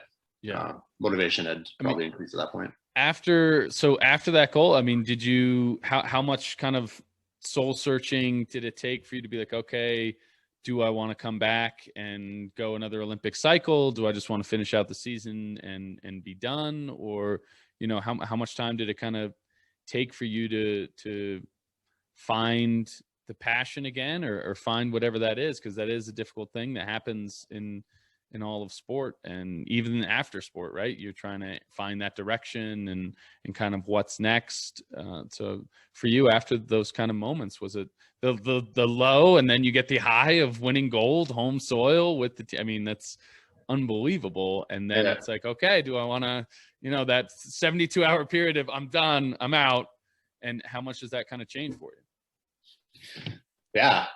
motivation had probably increased at that point. After that goal, I mean, did you, how much kind of soul searching did it take for you to be like, okay, do I want to come back and go another Olympic cycle? Do I just want to finish out the season and be done? Or, how much time did it kind of take for you to find the passion again, or find whatever that is? Because that is a difficult thing that happens in all of sport, and even after sport, right? You're trying to find that direction and kind of what's next. So for you, after those kind of moments, was it the low, and then you get the high of winning gold, home soil with the I mean, that's unbelievable. And then it's like, okay, do I want to, that 72-hour period of I'm done, I'm out, and how much does that kind of change for you? Yeah.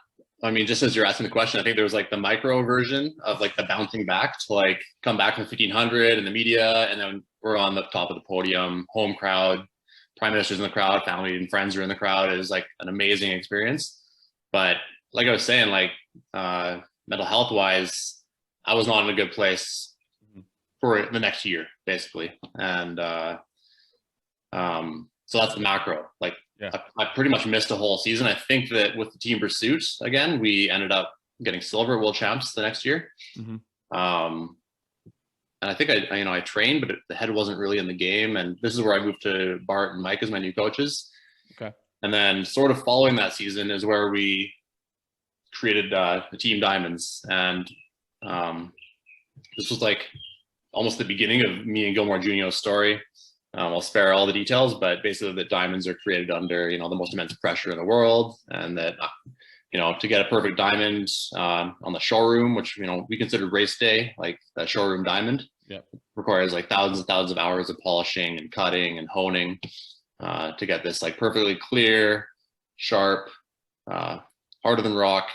I mean, just as you're asking the question, I think there was like the micro version of like the bouncing back to like come back from 1500 and the media, and then we're on the top of the podium, home crowd, prime minister's in the crowd, family and friends are in the crowd. It was like an amazing experience. But like I was saying, like mental health wise, I was not in a good place for the next year, basically. And so that's the macro. Like, I pretty much missed a whole season. I think that with the team pursuit, again, we ended up getting silver at World Champs the next year. And I think I trained, but the head wasn't really in the game. And this is where I moved to Bart and Mike as my new coaches. Okay. And then sort of following that season is where we created the Team Diamonds. And this was like almost the beginning of me and Gilmore Jr.'s story. I'll spare all the details, but basically the diamonds are created under, the most immense pressure in the world. And that, to get a perfect diamond on the showroom, which, we considered race day, like that showroom diamond, requires like thousands and thousands of hours of polishing and cutting and honing to get this like perfectly clear, sharp, harder than rock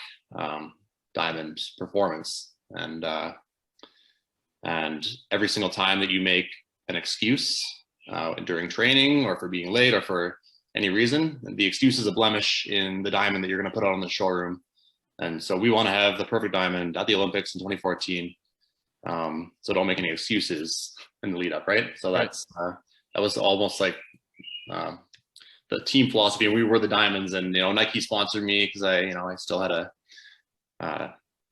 diamond performance. And every single time that you make an excuse during training or for being late or for any reason, the excuse is a blemish in the diamond that you're going to put out on the showroom. And so we want to have the perfect diamond at the Olympics in 2014. So don't make any excuses in the lead up, right? So that's that was almost like the team philosophy. We were the diamonds, and Nike sponsored me because I still had a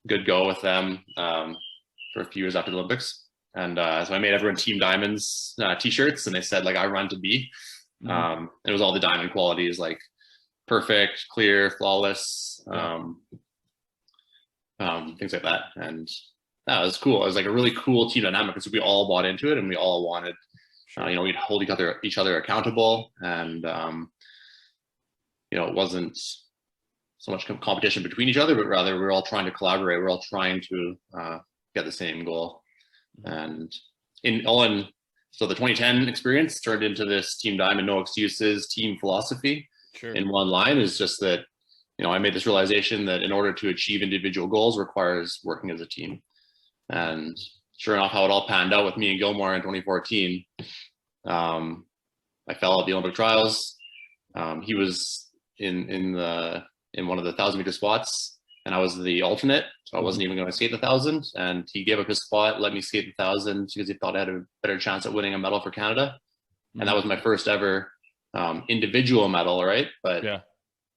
good go with them for a few years after the Olympics. And so I made everyone Team Diamonds t-shirts, and they said like I run to be. It was all the diamond qualities, like perfect, clear, flawless, things like that. And that was cool. It was like a really cool team dynamic because we all bought into it, and we all wanted, we'd hold each other accountable, and it wasn't so much competition between each other, but rather we're all trying to collaborate. We're all trying to get the same goal. And so the 2010 experience turned into this Team Diamond, no excuses, team philosophy. In one line is just that, I made this realization that in order to achieve individual goals requires working as a team. And sure enough, how it all panned out with me and Gilmore in 2014, I fell at the Olympic trials. He was in one of the 1,000-meter spots, and I was the alternate, so I wasn't even going to skate the 1,000. And he gave up his spot, let me skate the 1,000 because he thought I had a better chance at winning a medal for Canada. And that was my first ever individual medal, right? But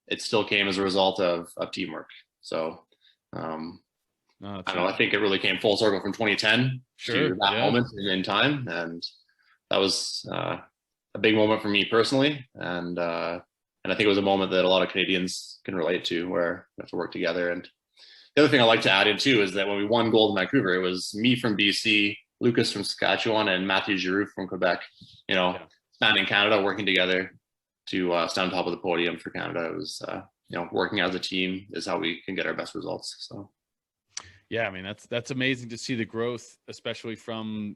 it still came as a result of teamwork. So I don't know. I think it really came full circle from 2010 to that moment in time, and that was a big moment for me personally. And I think it was a moment that a lot of Canadians can relate to, where we have to work together. And the other thing I like to add in too is that when we won gold in Vancouver, it was me from BC, Lucas from Saskatchewan, and Matthew Giroux from Quebec, spanning Canada, working together to stand on top of the podium for Canada. It was, working as a team is how we can get our best results. So. Yeah, I mean that's amazing to see the growth, especially from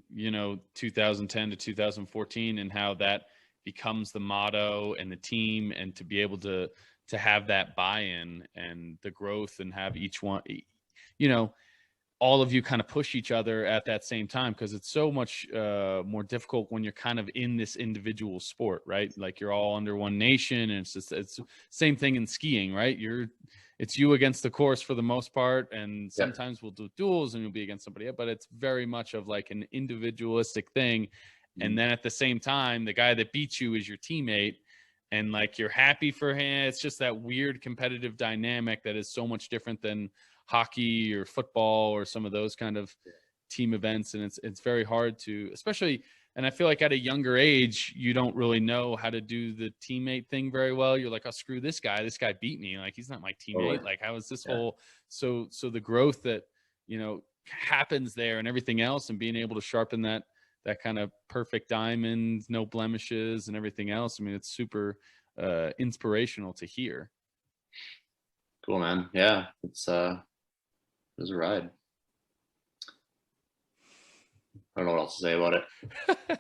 2010 to 2014, and how that becomes the motto and the team, and to be able to have that buy-in and the growth, and have each one, all of you kind of push each other at that same time, because it's so much more difficult when you're kind of in this individual sport, right? Like you're all under one nation, and it's same thing in skiing, right? It's you against the course for the most part, and sometimes we'll do duels and you'll be against somebody else, but it's very much of like an individualistic thing. And then at the same time, the guy that beats you is your teammate, and like you're happy for him. It's just that weird competitive dynamic that is so much different than hockey or football or some of those kind of team events. And it's very hard to, especially, and I feel like at a younger age, you don't really know how to do the teammate thing very well. You're like, oh, screw this guy beat me, like he's not my teammate. Like how is this whole, so the growth that happens there and everything else, and being able to sharpen that kind of perfect diamond, no blemishes and everything else, I mean, it's super inspirational to hear. Cool, man. Yeah, it was a ride. I don't know what else to say about it.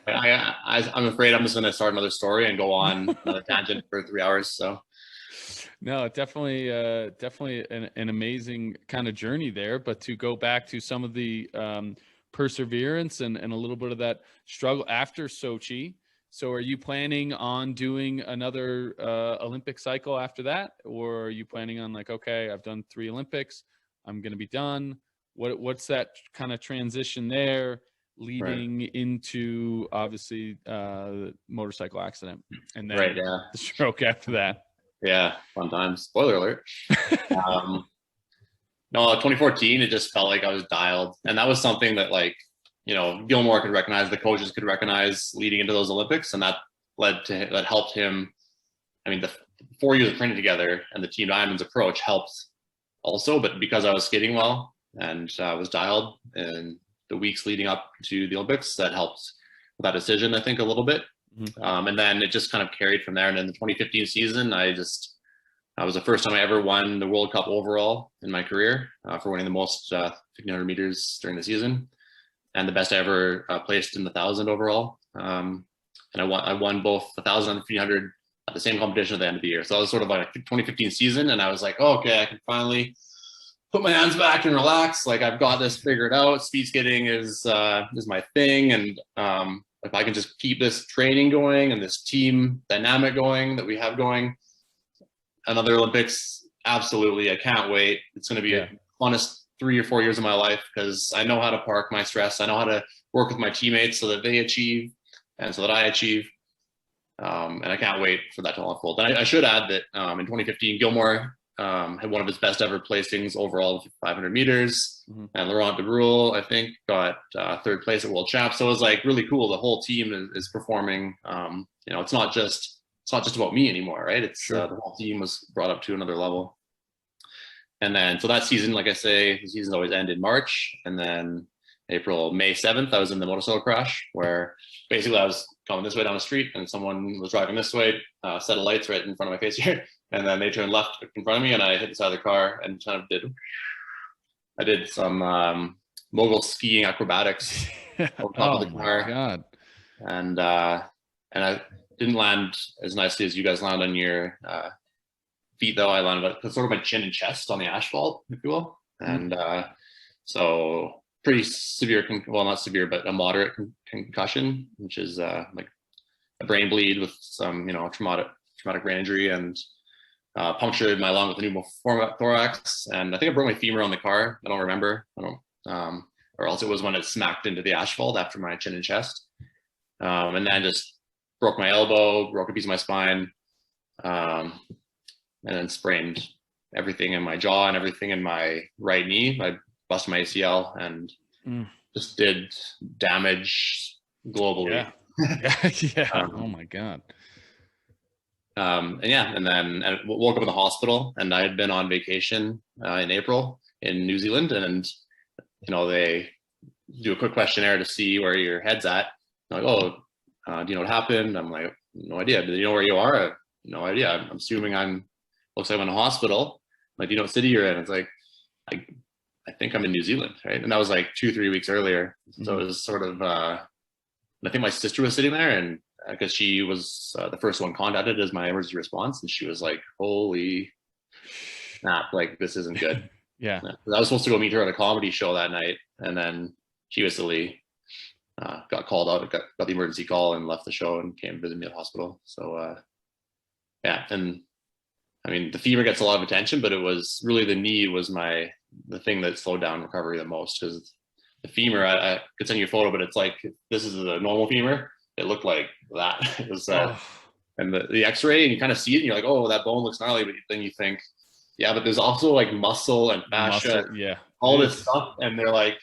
I'm afraid I'm just going to start another story and go on another tangent for 3 hours. So, no, definitely an amazing kind of journey there. But to go back to some of the perseverance and a little bit of that struggle after Sochi. So, are you planning on doing another Olympic cycle after that, or are you planning on like, okay, I've done 3 Olympics, I'm going to be done? What's that kind of transition there, leading into obviously the motorcycle accident and then the stroke after that? Yeah, fun times. Spoiler alert. No, 2014, it just felt like I was dialed, and that was something that Gilmore could recognize, the coaches could recognize leading into those Olympics, and that helped him. I mean, the 4 years of training together and the Team Diamonds approach helped also, but because I was skating well and I was dialed in the weeks leading up to the Olympics, that helped with that decision, I think, a little bit. And then it just kind of carried from there. And in the 2015 season, I was the first time I ever won the World Cup overall in my career for winning the most 1500 meters during the season, and the best I ever placed in the 1,000 overall. And I won both the 1,000 and the 1500 at the same competition at the end of the year. So that was sort of like a 2015 season, and I was like, oh, okay, I can finally put my hands back and relax. Like, I've got this figured out. Speed skating is my thing, and if I can just keep this training going and this team dynamic going that we have going, another Olympics, absolutely. I can't wait. It's going to be the funnest 3 or 4 years of my life, because I know how to park my stress. I know how to work with my teammates so that they achieve and so that I achieve. And I can't wait for that to unfold. And I should add that in 2015, Gilmore had one of his best ever placings overall, 500 meters. And Laurent de Brule, I think, got 3rd place at World Champs. So it was like really cool. The whole team is performing. It's not just about me anymore, right? It's the whole team was brought up to another level. And then, so that season, like I say, the seasons always end in March. And then May 7th, I was in the motorcycle crash where basically I was coming this way down the street and someone was driving this way, set of lights right in front of my face here. And then they turned left in front of me and I hit the side of the car and kind of did some mogul skiing acrobatics on top of the car. God. And I didn't land as nicely as you guys land on your feet, though. I landed sort of my chin and chest on the asphalt, if you will. And so pretty severe, well, not severe, but a moderate concussion, which is like a brain bleed with some, traumatic brain injury, and punctured my lung with a pneumothorax. And I think I broke my femur on the car. I don't remember. Or else it was when it smacked into the asphalt after my chin and chest. And then just broke my elbow, broke a piece of my spine, and then sprained everything in my jaw and everything in my right knee. I busted my ACL and just did damage globally. Yeah. Oh my God. And then I woke up in the hospital, and I had been on vacation in April in New Zealand, and they do a quick questionnaire to see where your head's at. I'm like, oh, do you know what happened? I'm like, no idea. Do you know where you are? No idea. I'm assuming looks like I'm in a hospital. I'm like, do you know what city you're in? It's like, I I think I'm in New Zealand, right? And that was like 2-3 weeks earlier. So it was sort of, I think my sister was sitting there, and because she was the first one contacted as my emergency response, and she was like, holy snap, like this isn't good. Yeah. I was supposed to go meet her at a comedy show that night, and then she basically got called out, got the emergency call, and left the show and came visit me at the hospital. So yeah, and I mean, the femur gets a lot of attention, but it was really the knee was the thing that slowed down recovery the most, because the femur, I could send you a photo, but it's like, this is the normal femur. It looked like that. It was, and the x-ray, and you kind of see it and you're like, oh, that bone looks gnarly. But then you think, yeah, but there's also like muscle and fascia, all this stuff. And they're like,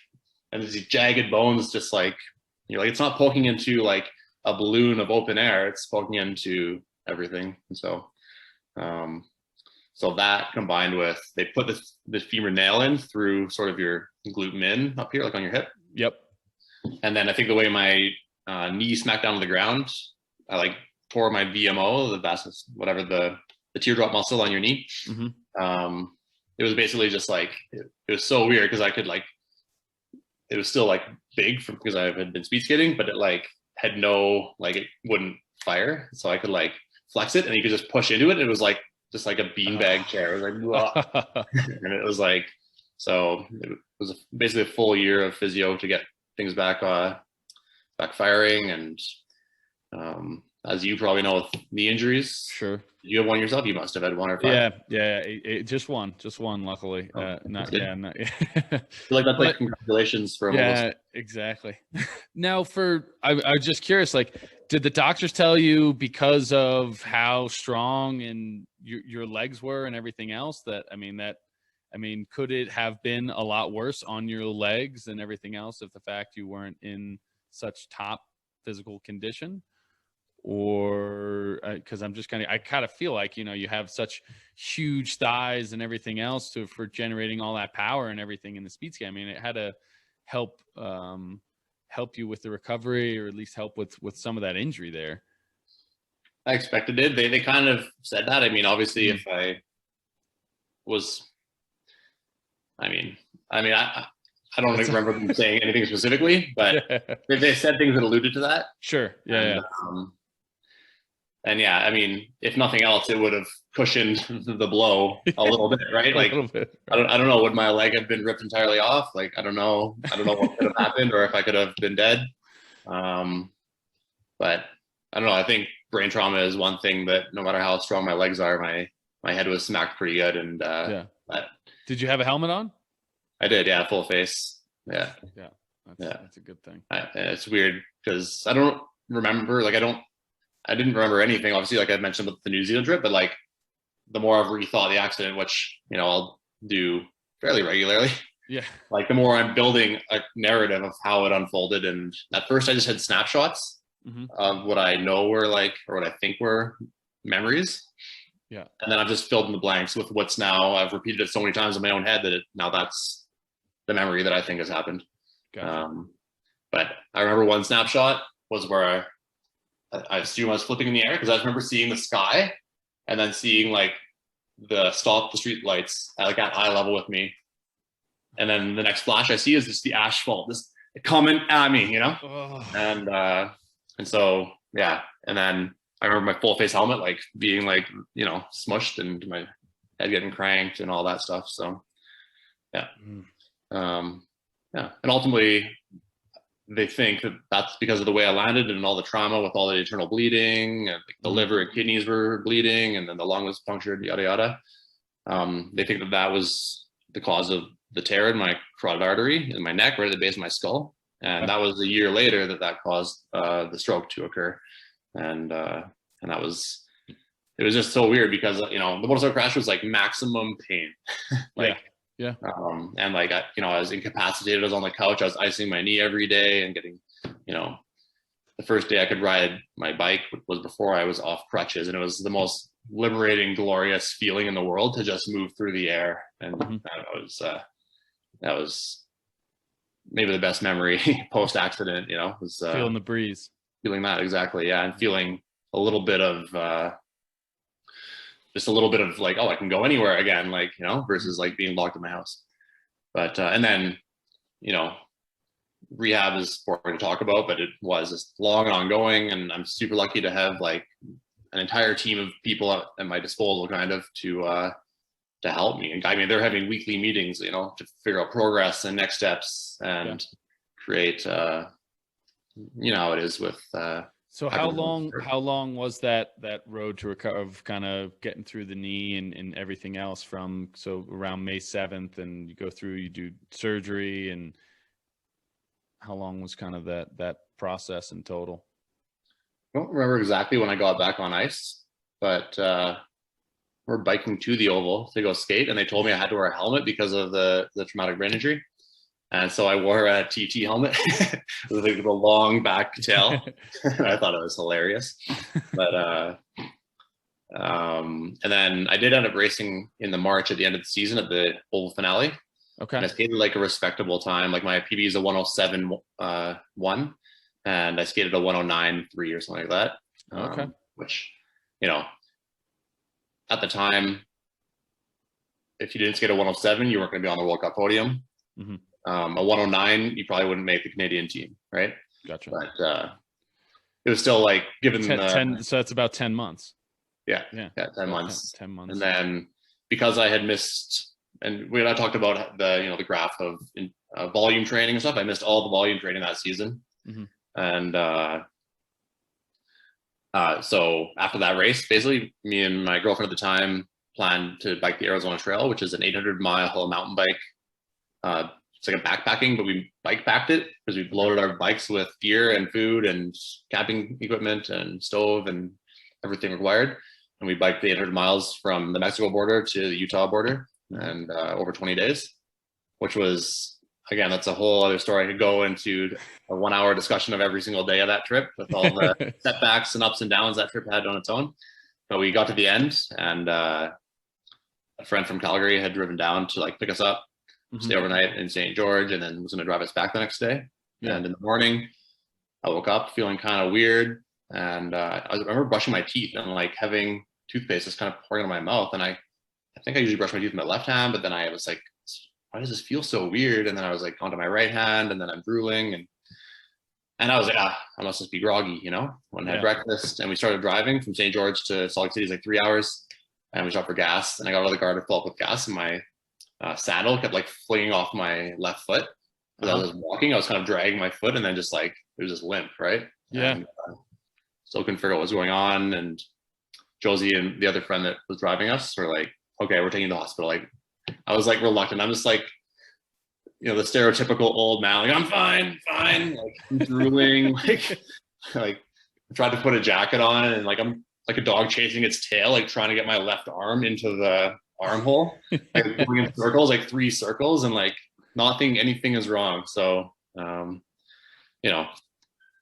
and there's these jagged bones, just like, you're like, it's not poking into like a balloon of open air. It's poking into everything. And so, so that combined with, they put the femur nail in through sort of your glute min up here, like on your hip. Yep. And then I think the way my knee smacked down to the ground, I like tore my VMO, the vastus, whatever, the teardrop muscle on your knee. It was basically just like, it was so weird because I could like, it was still like big because I had been speed skating, but it like had no, like it wouldn't fire. So I could like flex it and you could just push into it. It was like, just like a beanbag chair. It was like, and it was like, so it was basically a full year of physio to get things back firing. And as you probably know, with knee injuries, sure, you have one yourself. You must have had one or five. Yeah. Just one, luckily. Not yet. I feel like that's like congratulations for exactly. Now, I was just curious, like, did the doctors tell you because of how strong and your legs were and everything else that could it have been a lot worse on your legs and everything else if the fact you weren't in such top physical condition? Or because I kind of feel like, you have such huge thighs and everything else for generating all that power and everything in the speed skate. I mean, it had to help you with the recovery, or at least help with some of that injury there. I expected it. They kind of said that. I mean, obviously, if I was, I don't remember them saying anything specifically, but they said things that alluded to that. Sure. Yeah. And yeah, I mean, if nothing else, it would have cushioned the blow a little bit, right? Like, I don't know, would my leg have been ripped entirely off? Like, I don't know what could have happened, or if I could have been dead. But I don't know. I think brain trauma is one thing that no matter how strong my legs are, my head was smacked pretty good. And did you have a helmet on? I did, yeah, full face. Yeah. That's a good thing. It's weird because I don't remember, like, I didn't remember anything, obviously, like I mentioned with the New Zealand trip, but like the more I've rethought the accident, which, I'll do fairly regularly. Yeah. Like the more I'm building a narrative of how it unfolded. And at first I just had snapshots of what I know were like, or what I think were memories. Yeah. And then I've just filled in the blanks with what's now, I've repeated it so many times in my own head that now that's the memory that I think has happened. Gotcha. But I remember one snapshot was where I assume I was flipping in the air, because I remember seeing the sky and then seeing like the street lights at eye level with me. And then the next flash I see is just the asphalt, just coming at me, And so, yeah. And then I remember my full face helmet, like being like, smushed and my head getting cranked and all that stuff. So yeah. Yeah. And ultimately, they think that that's because of the way I landed and all the trauma with all the internal bleeding, and the liver and kidneys were bleeding, and then the lung was punctured, yada, yada. They think that was the cause of the tear in my carotid artery in my neck, right at the base of my skull. And that was a year later that caused the stroke to occur. And it was just so weird because, the motorcycle crash was like maximum pain. Yeah. And like, I was incapacitated. I was on the couch. I was icing my knee every day and getting, the first day I could ride my bike was before I was off crutches. And it was the most liberating, glorious feeling in the world to just move through the air. And that was maybe the best memory post-accident, was feeling the breeze. Feeling that, exactly. Yeah. And feeling a little bit of, just a little bit of like, oh, I can go anywhere again, like, versus like being locked in my house. But and then, you know, rehab is boring to talk about, but it was just long and ongoing, and I'm super lucky to have like an entire team of people at my disposal, kind of to help me and guide me. They're having weekly meetings, you know, to figure out progress and next steps and create. You know how it is with. So how long was that road to recover, of kind of getting through the knee and everything else from, so around May 7th, and you go through, you do surgery, and how long was kind of that process in total? I don't remember exactly when I got back on ice, but we're biking to the oval to go skate, and they told me I had to wear a helmet because of the traumatic brain injury. And so I wore a TT helmet with like a long back tail. I thought it was hilarious. But and then I did end up racing in the March at the end of the season at the oval finale. Okay. And I skated like a respectable time. Like my PB is a 107.1, and I skated a 109.3 or something like that. Okay. Which, you know, at the time, if you didn't skate a 107, you weren't going to be on the World Cup podium. Mm-hmm. A 109, you probably wouldn't make the Canadian team, right? Gotcha. But it was still like given 10, so that's about 10 months. Yeah, 10 months. 10 months. And then because I had missed, and I talked about the graph of volume training and stuff. I missed all the volume training that season, and so after that race, basically, me and my girlfriend at the time planned to bike the Arizona Trail, which is an 800-mile mountain bike. It's like a backpacking, but we bike packed it because we loaded our bikes with gear and food and camping equipment and stove and everything required. And we biked the 800 miles from the Mexico border to the Utah border, and over 20 days, which was, again, that's a whole other story. I could go into a 1-hour discussion of every single day of that trip with all the setbacks and ups and downs that trip had on its own. But we got to the end, and a friend from Calgary had driven down to like pick us up, stay overnight in St. George, and then was going to drive us back the next day. And in the morning, I woke up feeling kind of weird, and I remember brushing my teeth and like having toothpaste just kind of pouring in my mouth. And I think I usually brush my teeth with my left hand, but then I was like, why does this feel so weird? And then I was like onto my right hand, and then I'm drooling, and I was like, I must just be groggy, you know. When I had breakfast, and we started driving from St. George to Salt Lake City, is like 3 hours, and we stopped for gas, and I got out of the car to fill up with gas, and my saddle kept like flinging off my left foot. As I was walking, I was kind of dragging my foot, and then just like it was just limp, right? And, still couldn't figure out what was going on. And Josie and the other friend that was driving us were like, "Okay, we're taking you to the hospital." Like, I was like reluctant. I'm just like, you know, the stereotypical old man, like, I'm fine, like I'm drooling, like I tried to put a jacket on, and like I'm like a dog chasing its tail, like trying to get my left arm into the armhole, like going in circles, like 3 circles, and like anything is wrong. So you know,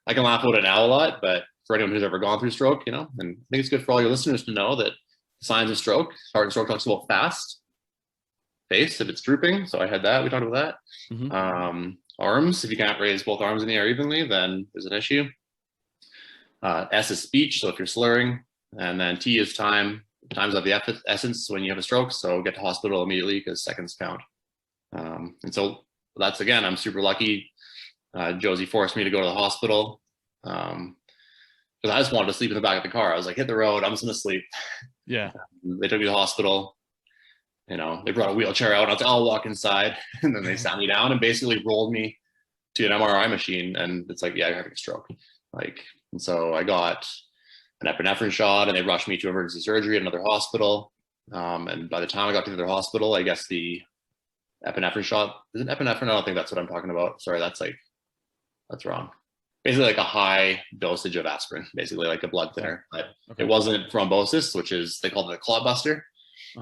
I can laugh about it now a lot, but for anyone who's ever gone through stroke, you know, and I think it's good for all your listeners to know that signs of stroke, heart and stroke talks about fast pace if it's drooping. So I had that, we talked about that. Arms, if you can't raise both arms in the air evenly, then there's an issue. S is speech, so if you're slurring, and then T is time. Time's of the essence when you have a stroke, so get to hospital immediately because seconds count. And so that's, again, I'm super lucky. Josie forced me to go to the hospital because I just wanted to sleep in the back of the car. I was like, hit the road, I'm just gonna sleep. Yeah. They took me to the hospital. You know, they brought a wheelchair out. I was like, I'll walk inside, and then they sat me down and basically rolled me to an MRI machine, and it's like, yeah, you're having a stroke. Like, and so I got an epinephrine shot, and they rushed me to emergency surgery at another hospital. And by the time I got to the other hospital, I guess the epinephrine shot, is it epinephrine? I don't think that's what I'm talking about. Sorry, that's wrong. Basically like a high dosage of aspirin, basically like a blood thinner. But it wasn't thrombosis, which is, they called it a clot buster.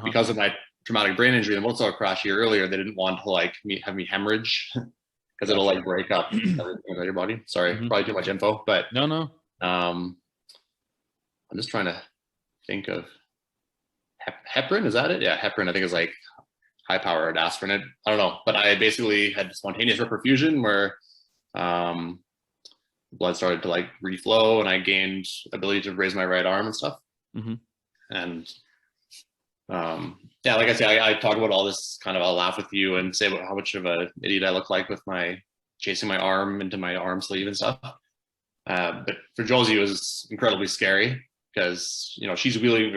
Because of my traumatic brain injury, the motorcycle crash year earlier, they didn't want to like have me hemorrhage because it'll like break up everything about your body. Sorry, probably too much info, but no. I'm just trying to think of heparin. Is that it? Yeah, heparin. I think is like high-powered aspirin. I don't know, but I basically had spontaneous reperfusion where blood started to like reflow, and I gained ability to raise my right arm and stuff. And Yeah, like I say, I talk about all this kind of, I'll laugh with you and say about how much of an idiot I look like with my chasing my arm into my arm sleeve and stuff. But for Josie, it was incredibly scary because, you know,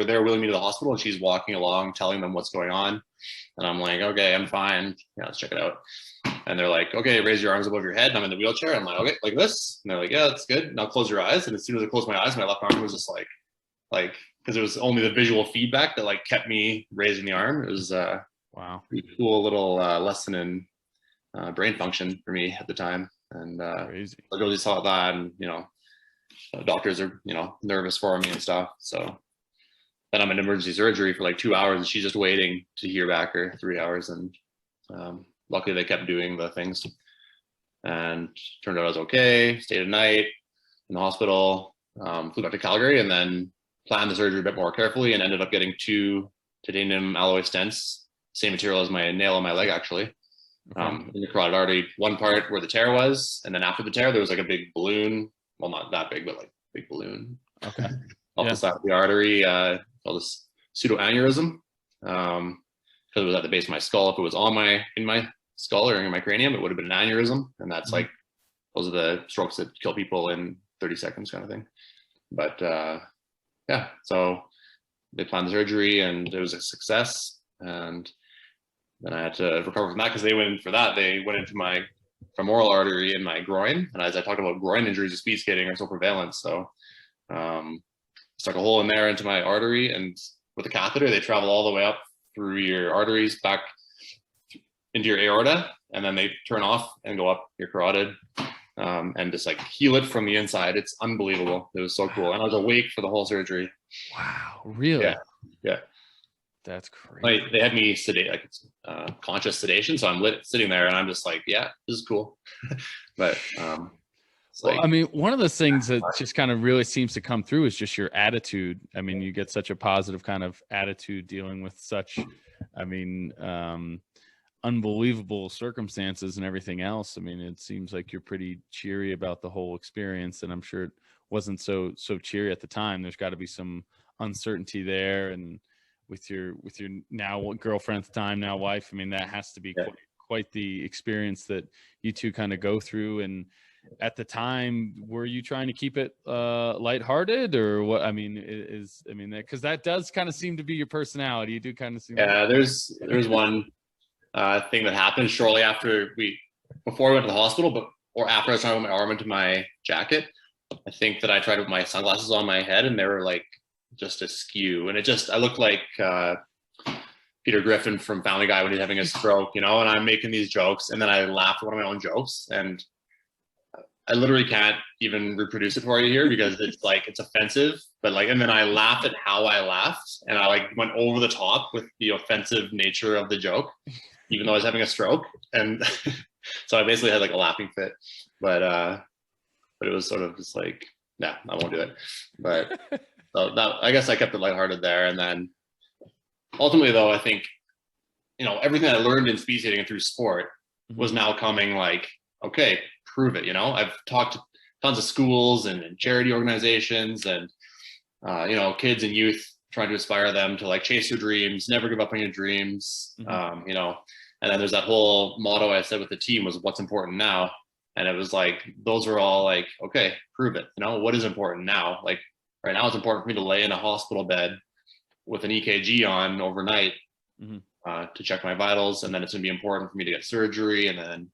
they're wheeling me to the hospital and she's walking along, telling them what's going on. And I'm like, okay, I'm fine. Yeah, let's check it out. And they're like, okay, raise your arms above your head. And I'm in the wheelchair. I'm like, okay, like this. And they're like, yeah, that's good. Now close your eyes. And as soon as I closed my eyes, my left arm was just like, because it was only the visual feedback that like kept me raising the arm. It was wow, pretty cool little lesson in brain function for me at the time. And crazy. I really saw that, and you know, doctors are, you know, nervous for me and stuff. So then I'm in emergency surgery for like 2 hours, and she's just waiting to hear back, or 3 hours. And luckily they kept doing the things, and turned out I was okay. Stayed a night in the hospital, flew back to Calgary, and then planned the surgery a bit more carefully, and ended up getting 2 titanium alloy stents, same material as my nail on my leg, actually. In the carotid artery, one part where the tear was, and then after the tear, there was like a big balloon. Well, not that big, but like big balloon. Okay. Off the side of the artery, called a pseudoaneurysm, because it was at the base of my skull. If it was in my skull or in my cranium, it would have been an aneurysm, and that's like, those are the strokes that kill people in 30 seconds, kind of thing. But yeah, so they planned the surgery, and it was a success. And then I had to recover from that, because they went into my femoral artery in my groin. And as I talked about, groin injuries of speed skating are so prevalent. So stuck a hole in there into my artery, and with a catheter, they travel all the way up through your arteries back into your aorta, and then they turn off and go up your carotid, and just like heal it from the inside. It's unbelievable. It was so cool. And I was awake for the whole surgery. Wow, really? Yeah. That's crazy. Like, they had me sedate, like conscious sedation. So I'm sitting there, and I'm just like, yeah, this is cool. But well, I mean, one of the things that just kind of really seems to come through is just your attitude. I mean, you get such a positive kind of attitude dealing with such, I mean, unbelievable circumstances and everything else. I mean, it seems like you're pretty cheery about the whole experience, and I'm sure it wasn't so cheery at the time. There's got to be some uncertainty there, and with your now girlfriend at the time, now wife. I mean, that has to be quite the experience that you two kind of go through. And at the time, were you trying to keep it lighthearted, or what? I mean, because that does kind of seem to be your personality. You do kind of seem. Yeah, there's one thing that happened shortly before we went to the hospital, or after I was trying to put my arm into my jacket. I think that I tried to put my sunglasses on my head, and they were like just askew, and I looked like Peter Griffin from Family Guy when he's having a stroke, you know. And I'm making these jokes, and then I laughed at one of my own jokes, and I literally can't even reproduce it for you here, because it's offensive. But and then I laughed at how I laughed, and I went over the top with the offensive nature of the joke, even though I was having a stroke. And so I basically had a laughing fit, but it was sort of just like, nah, I won't do it. But so I guess I kept it lighthearted there. And then ultimately, though, I think, you know, everything I learned in speed skating and through sport was now coming okay, prove it. You know, I've talked to tons of schools and charity organizations, and you know, kids and youth, trying to inspire them to chase your dreams, never give up on your dreams. You know, and then there's that whole motto I said with the team was, what's important now? And it was those are all okay, prove it. You know, what is important now? Right now, it's important for me to lay in a hospital bed with an EKG on overnight to check my vitals. And then it's going to be important for me to get surgery. And then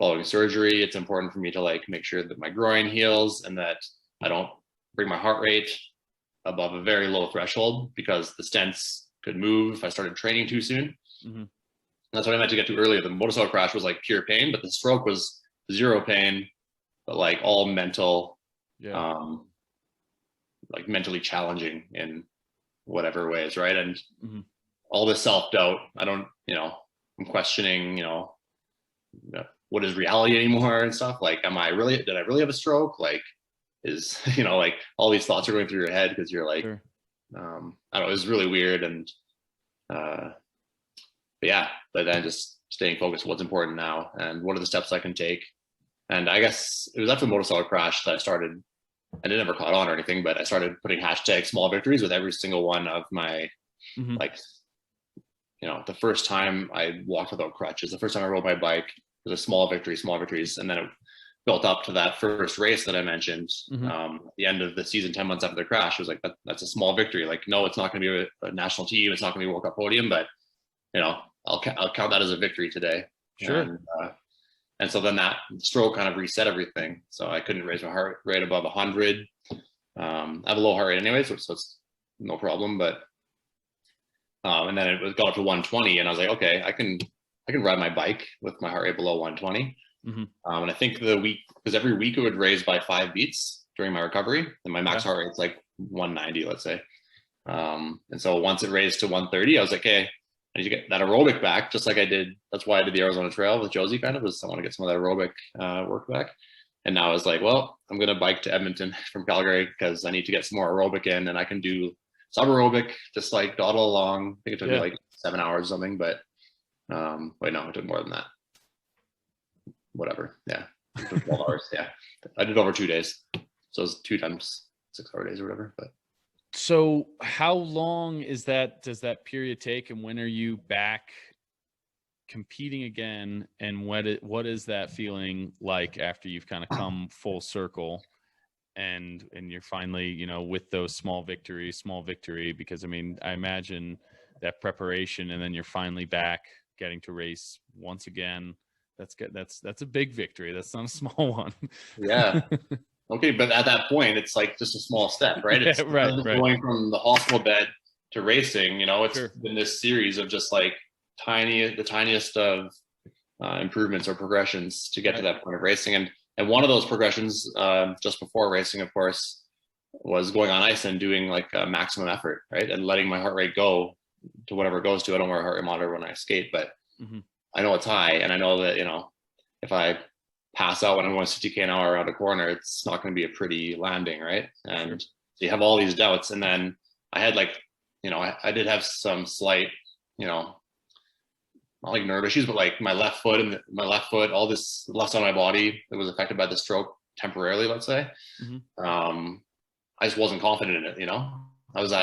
following surgery, it's important for me to make sure that my groin heals, and that I don't bring my heart rate above a very low threshold, because the stents could move if I started training too soon. That's what I meant to get to earlier. The motorcycle crash was pure pain, but the stroke was zero pain, but all mental, mentally challenging in whatever ways, right? And all this self-doubt, I don't, you know, I'm questioning, you know, what is reality anymore and stuff. Did I really have a stroke? Is, you know, all these thoughts are going through your head, because you're sure. I don't know, it was really weird. And but then just staying focused, what's important now, and what are the steps I can take. And I guess it was after the motorcycle crash that I started, and it never caught on or anything, but I started putting hashtag small victories with every single one of my Mhm. like, the first time I walked without crutches, the first time I rode my bike, it was a small victories, and then it built up to that first race that I mentioned. At the end of the season, 10 months after the crash, it was like, that's a small victory. Like, no, it's not going to be a national team, it's not going to be a World Cup podium, but I'll count that as a victory today. Sure. And so then that stroke kind of reset everything. So I couldn't raise my heart rate above 100. I have a low heart rate anyway, so it's no problem. But and then it got up to 120, and I was like, okay, I can ride my bike with my heart rate below 120. And I think because every week it would raise by 5 beats during my recovery, and my max heart rate's like 190, let's say. And so once it raised to 130, I was like, hey, I need to get that aerobic back, just like I did. That's why I did the Arizona Trail with Josie, kind of, was I want to get some of that aerobic work back. And now I was like, well, I'm going to bike to Edmonton from Calgary because I need to get some more aerobic in, and I can do sub aerobic, just like dawdle along. I think it took me like 7 hours or something, but wait, no, it took more than that. Whatever. Yeah. It took 12 hours. Yeah. I did over 2 days. So it was 2 times 6 hour days or whatever. But so how long does that period take, and when are you back competing again, and what is that feeling like after you've kind of come full circle and you're finally, with those small victory, because I mean, I imagine that preparation, and then you're finally back getting to race once again. That's a big victory. That's not a small one. Yeah. Okay, but at that point, it's like just a small step, right? It's right. Going from the hospital bed to racing. It's been this series of just like the tiniest of improvements or progressions to get to that point of racing. And one of those progressions, just before racing, of course, was going on ice and doing like a maximum effort, right? And letting my heart rate go to whatever it goes to. I don't wear a heart rate monitor when I skate, but I know it's high, and I know that if I pass out when I'm going 60K an hour around a corner, it's not going to be a pretty landing, right? And so you have all these doubts. And then I had like, I did have some slight, not like nerve issues, but like my left foot, all this left side of my body that was affected by the stroke temporarily, let's say. I just wasn't confident in it. I was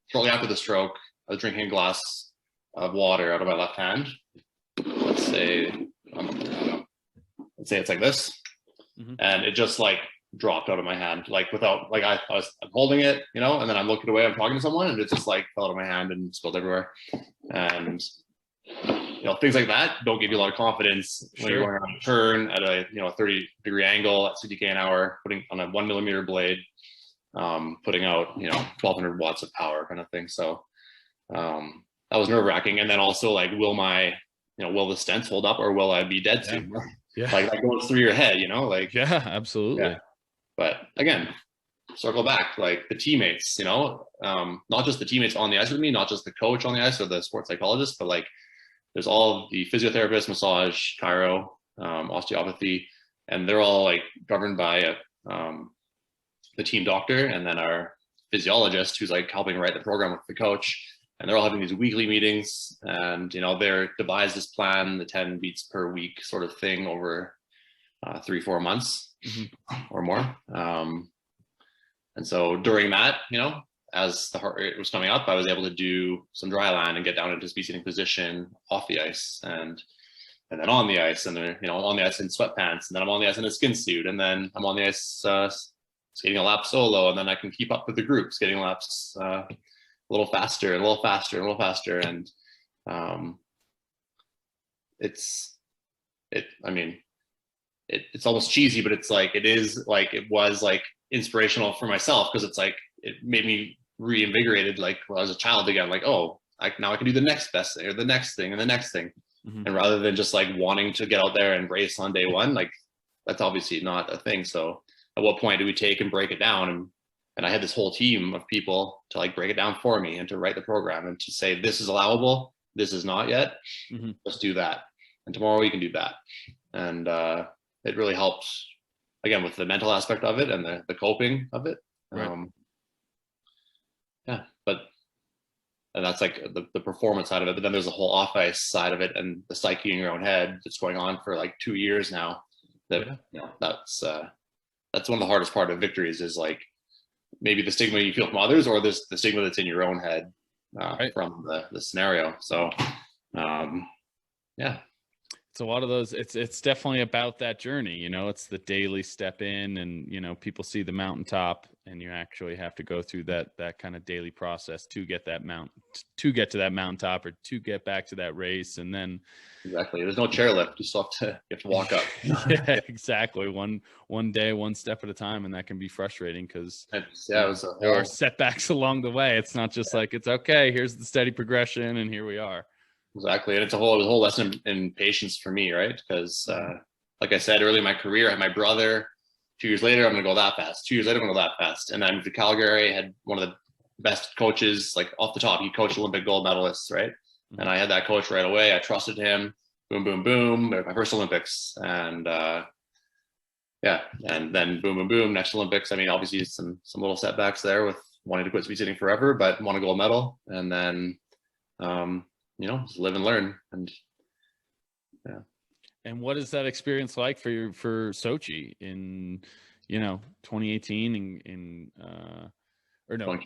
shortly after the stroke, I was drinking a glass of water out of my left hand. Let's say it's like this, and it just like dropped out of my hand, like without, like I'm holding it, and then I'm looking away, I'm talking to someone, and it just like fell out of my hand and spilled everywhere. And things like that don't give you a lot of confidence when you're going around a turn at a 30-degree angle at 60K an hour, putting on a 1 millimeter blade, putting out 1,200 watts of power, kind of thing. So that was nerve-wracking. And then also like, will the stents hold up, or will I be dead soon? Yeah. Like that goes through your head, Yeah, absolutely. Yeah. But again, circle back, like the teammates, not just the teammates on the ice with me, not just the coach on the ice or the sports psychologist, but like there's all the physiotherapist, massage, chiro, osteopathy, and they're all like governed by the team doctor, and then our physiologist who's like helping write the program with the coach. And they're all having these weekly meetings, and they're devised this plan, the 10 beats per week sort of thing over 3-4 months or more. And so during that, as the heart rate was coming up, I was able to do some dry land and get down into speed skating position off the ice, and then on the ice, and then on the ice in sweatpants, and then I'm on the ice in a skin suit, and then I'm on the ice skating a lap solo, and then I can keep up with the group skating laps a little faster and a little faster and a little faster. And it's almost cheesy, but it's like, it was like inspirational for myself, because it's like, it made me reinvigorated, like when I was a child again, like, oh, now I can do the next best thing, or the next thing, and the next thing. And rather than just like wanting to get out there and race on day one, like that's obviously not a thing. So at what point do we take and break it down? And I had this whole team of people to like break it down for me and to write the program and to say, this is allowable, this is not yet, let's do that. And tomorrow you can do that. And it really helps, again, with the mental aspect of it and the coping of it. Right. And that's like the performance side of it. But then there's a whole off ice side of it, and the psyche in your own head that's going on for like 2 years now. That's one of the hardest part of victories, is like maybe the stigma you feel from others, or the stigma that's in your own head Right. from the scenario. So, yeah. It's a lot of those. It's definitely about that journey. You know, it's the daily step in, and you know, people see the mountaintop, and you actually have to go through that kind of daily process to get that to get to that mountaintop, or to get back to that race, and then Exactly. There's no chairlift. You still you have to walk up. yeah, exactly. One day, one step at a time, and that can be frustrating because It was a there are whole, setbacks along the way. It's not just like it's okay. Here's the steady progression, and here we are. exactly. And it's a whole lesson in patience for me, right? Because like I said early in my career, I had my brother. 2 years later, I'm going to go that fast. 2 years later, I'm going to go that fast. And then I moved to Calgary. I had one of the best coaches, like off the top. He coached Olympic gold medalists, right? And I had that coach right away. I trusted him. Boom, boom, boom. My first Olympics. And yeah, and then boom, boom, boom. Next Olympics. I mean, obviously some little setbacks there with wanting to quit speed skating forever, but won a gold medal. And then, you know, just live and learn. And yeah. And what is that experience like for Sochi in, you know, 2018 or no,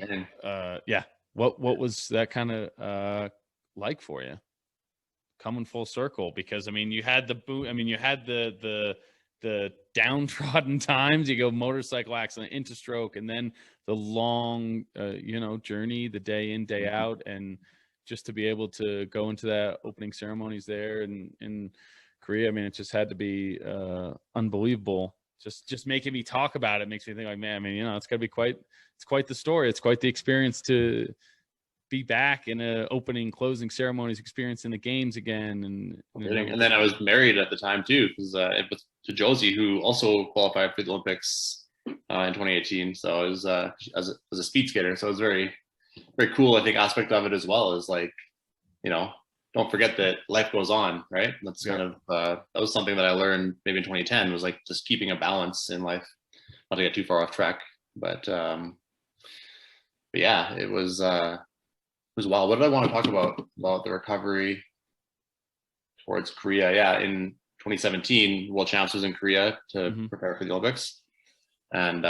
yeah. What was that kind of like for you? Coming full circle, because I mean, you had you had the downtrodden times. You go motorcycle accident into stroke, and then the long you know, journey, the day in, day out, and just to be able to go into that opening ceremonies there in Korea. I mean, it just had to be unbelievable. Just making me talk about it makes me think like, man, I mean, you know, it's quite the story. It's quite the experience to be back in a opening, closing ceremonies, experiencing the games again. And then I was married at the time too, because it was to Josie, who also qualified for the Olympics in 2018. So it was as a speed skater. So it was very, very cool. I think aspect of it as well is like, you know, don't forget that life goes on, right? That's kind of that was something that I learned maybe in 2010, was like just keeping a balance in life, not to get too far off track. But yeah, it was wild. What did I want to talk about the recovery towards Korea? Yeah, in 2017, World Champs was in Korea to prepare for the Olympics, and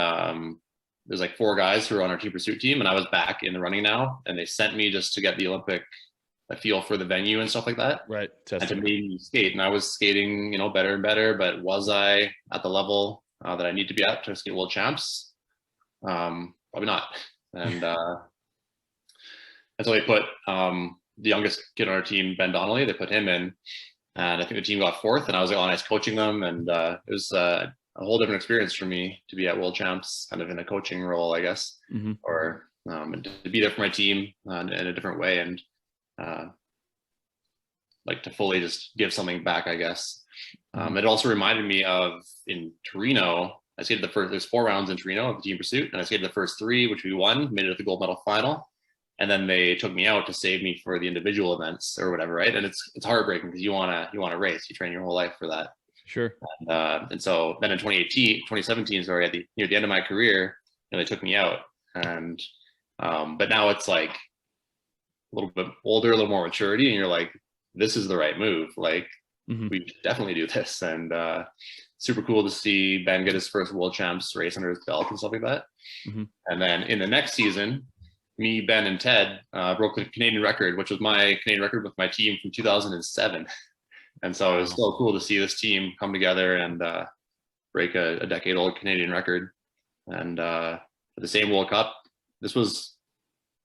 there's like 4 guys who were on our team pursuit team, and I was back in the running now, and they sent me just to get the Olympic feel for the venue and stuff like that, right? And to make me skate, and I was skating, you know, better and better, but was I at the level that I need to be at to skate World Champs? Probably not. And and so they put the youngest kid on our team, Ben Donnelly, they put him in, and I think the team got 4th, and I was like, oh, nice, coaching them, and it was a whole different experience for me to be at World Champs, kind of in a coaching role, I guess, or and to be there for my team in a different way, and like to fully just give something back, I guess. It also reminded me of in Torino. I skated there's 4 rounds in Torino of the team pursuit, and I skated the first 3, which we won, made it to the gold medal final. And then they took me out to save me for the individual events or whatever, right? And it's heartbreaking because you wanna race, you train your whole life for that. Sure. And so then in 2017, sorry, near the end of my career, you know, they took me out, and but now it's like a little bit older, a little more maturity, and you're like, this is the right move. Like we should definitely do this, and super cool to see Ben get his first World Champs race under his belt and stuff like that. And then in the next season, me, Ben, and Ted broke the Canadian record, which was my Canadian record with my team from 2007. And so it was so cool to see this team come together and break a decade-old Canadian record. And at the same World Cup, this was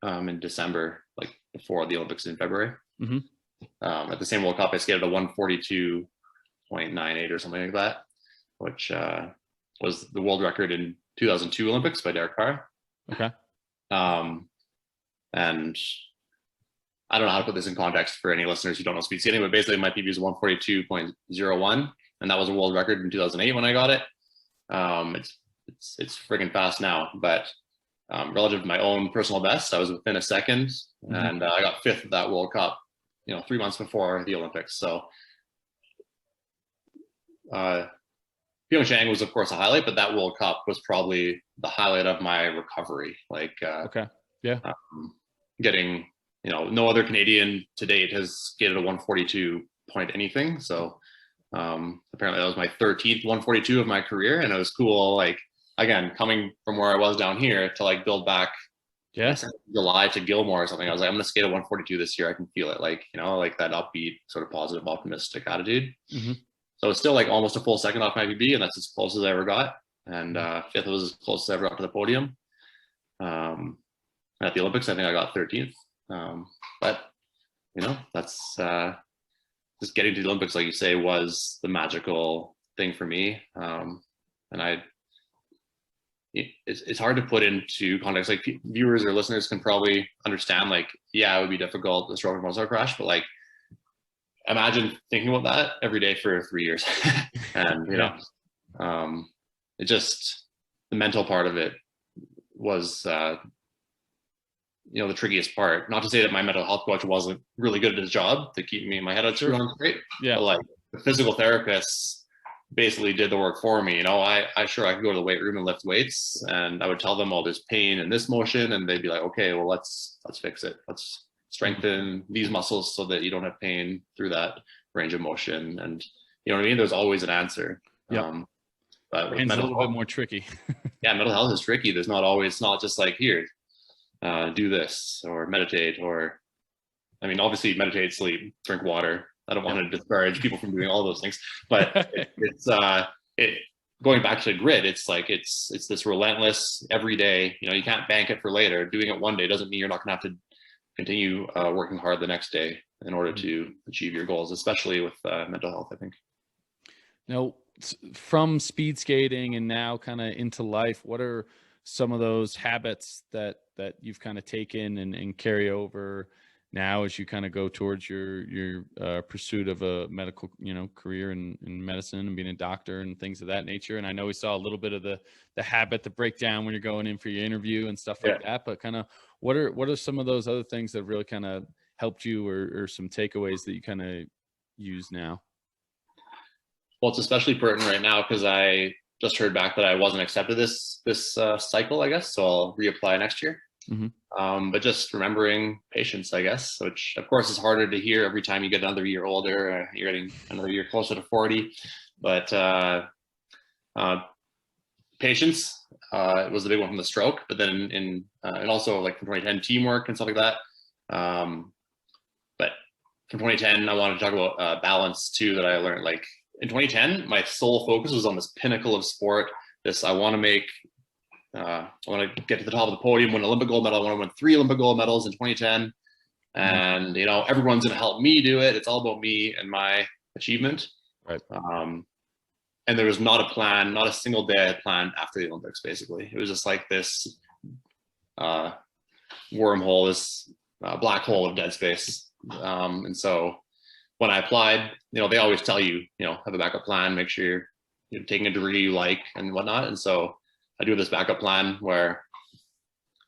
in December, like before the Olympics in February. At the same World Cup, I skated a 142.98 or something like that, which was the world record in 2002 Olympics by Derek Carr. Okay. And I don't know how to put this in context for any listeners who don't know speed skating, but basically my PB is 142.01, and that was a world record in 2008 when I got it. It's friggin' fast now, but relative to my own personal best, I was within a second, and I got 5th at that World Cup, you know, 3 months before the Olympics. So Pyeongchang was of course a highlight, but that World Cup was probably the highlight of my recovery. Like, okay, yeah, getting, you know, no other Canadian to date has skated a 142 point anything. So apparently that was my 13th 142 of my career, and it was cool. Like, again, coming from where I was down here to like build back Yeah. July to Gilmore or something. I was like, I'm going to skate a 142 this year. I can feel it. Like, you know, like that upbeat, sort of positive, optimistic attitude. Mm-hmm. So it's still like almost a full second off my PB, and that's as close as I ever got. And fifth was as close as I ever got to the podium. At the Olympics, I think I got 13th. But, you know, that's just getting to the Olympics, like you say, was the magical thing for me. And it's hard to put into context. Like viewers or listeners can probably understand, like, yeah, it would be difficult to stroke a muscle crash, but like, imagine thinking about that every day for 3 years. And, you know, it just, the mental part of it was, you know, the trickiest part. Not to say that my mental health coach wasn't really good at his job to keep me in my head on straight. Yeah. But like the physical therapists basically did the work for me. You know, I could go to the weight room and lift weights, and I would tell them all this pain in this motion, and they'd be like, okay, well, let's fix it. Let's strengthen these muscles so that you don't have pain through that range of motion. And you know what I mean? There's always an answer. Yeah. But with it's a little health, bit more tricky. yeah, mental health is tricky. There's not always, it's not just like, here, do this or meditate, or, I mean, obviously meditate, sleep, drink water. I don't want to discourage people from doing all those things, but it's going back to grit. It's like, it's this relentless every day, you know, you can't bank it for later. Doing it one day doesn't mean you're not gonna have to continue working hard the next day in order to achieve your goals, especially with mental health, I think. Now, from speed skating and now kind of into life, what are some of those habits that you've kind of taken and carry over now as you kind of go towards your pursuit of a medical, you know, career in medicine and being a doctor and things of that nature? And I know we saw a little bit of the habit to break down when you're going in for your interview and stuff like that, but kind of what are some of those other things that really kind of helped you, or some takeaways that you kind of use now? Well, it's especially pertinent right now because I just heard back that I wasn't accepted this cycle, I guess. So I'll reapply next year. Mm-hmm. But just remembering patience, I guess, which of course is harder to hear every time you get another year older. You're getting another year closer to 40. But patience was the big one from the stroke. But then and also like from 2010, teamwork and stuff like that. But from 2010, I wanted to talk about balance too, that I learned. Like in 2010, my sole focus was on this pinnacle of sport. I want to get to the top of the podium, win an Olympic gold medal. I want to win 3 Olympic gold medals in 2010. And, you know, everyone's going to help me do it. It's all about me and my achievement. Right. And there was not a plan, not a single day I had planned after the Olympics, basically. It was just like this wormhole, this black hole of dead space. And so when I applied, you know, they always tell you, you know, have a backup plan, make sure you're taking a degree you like and whatnot. And so I do this backup plan where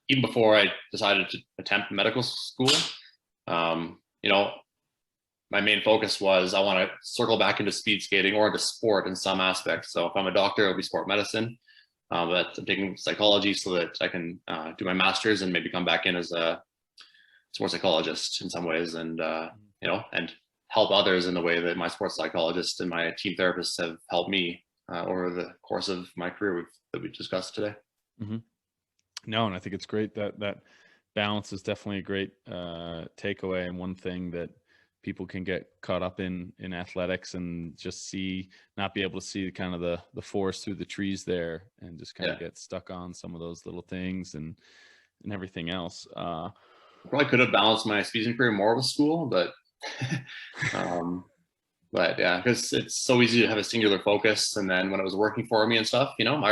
even before I decided to attempt medical school, you know, my main focus was I want to circle back into speed skating or into sport in some aspects. So if I'm a doctor, it'll be sport medicine. But I'm taking psychology so that I can do my master's and maybe come back in as a sports psychologist in some ways, and you know, and help others in the way that my sports psychologist and my team therapists have helped me over the course of my career that we discussed today. Mm-hmm. No, and I think it's great that balance is definitely a great takeaway, and one thing that people can get caught up in athletics and just not be able to see kind of the forest through the trees there, and just kind of get stuck on some of those little things and everything else. Probably could have balanced my speeding career more with school, but but yeah, because it's so easy to have a singular focus. And then when it was working for me and stuff, you know,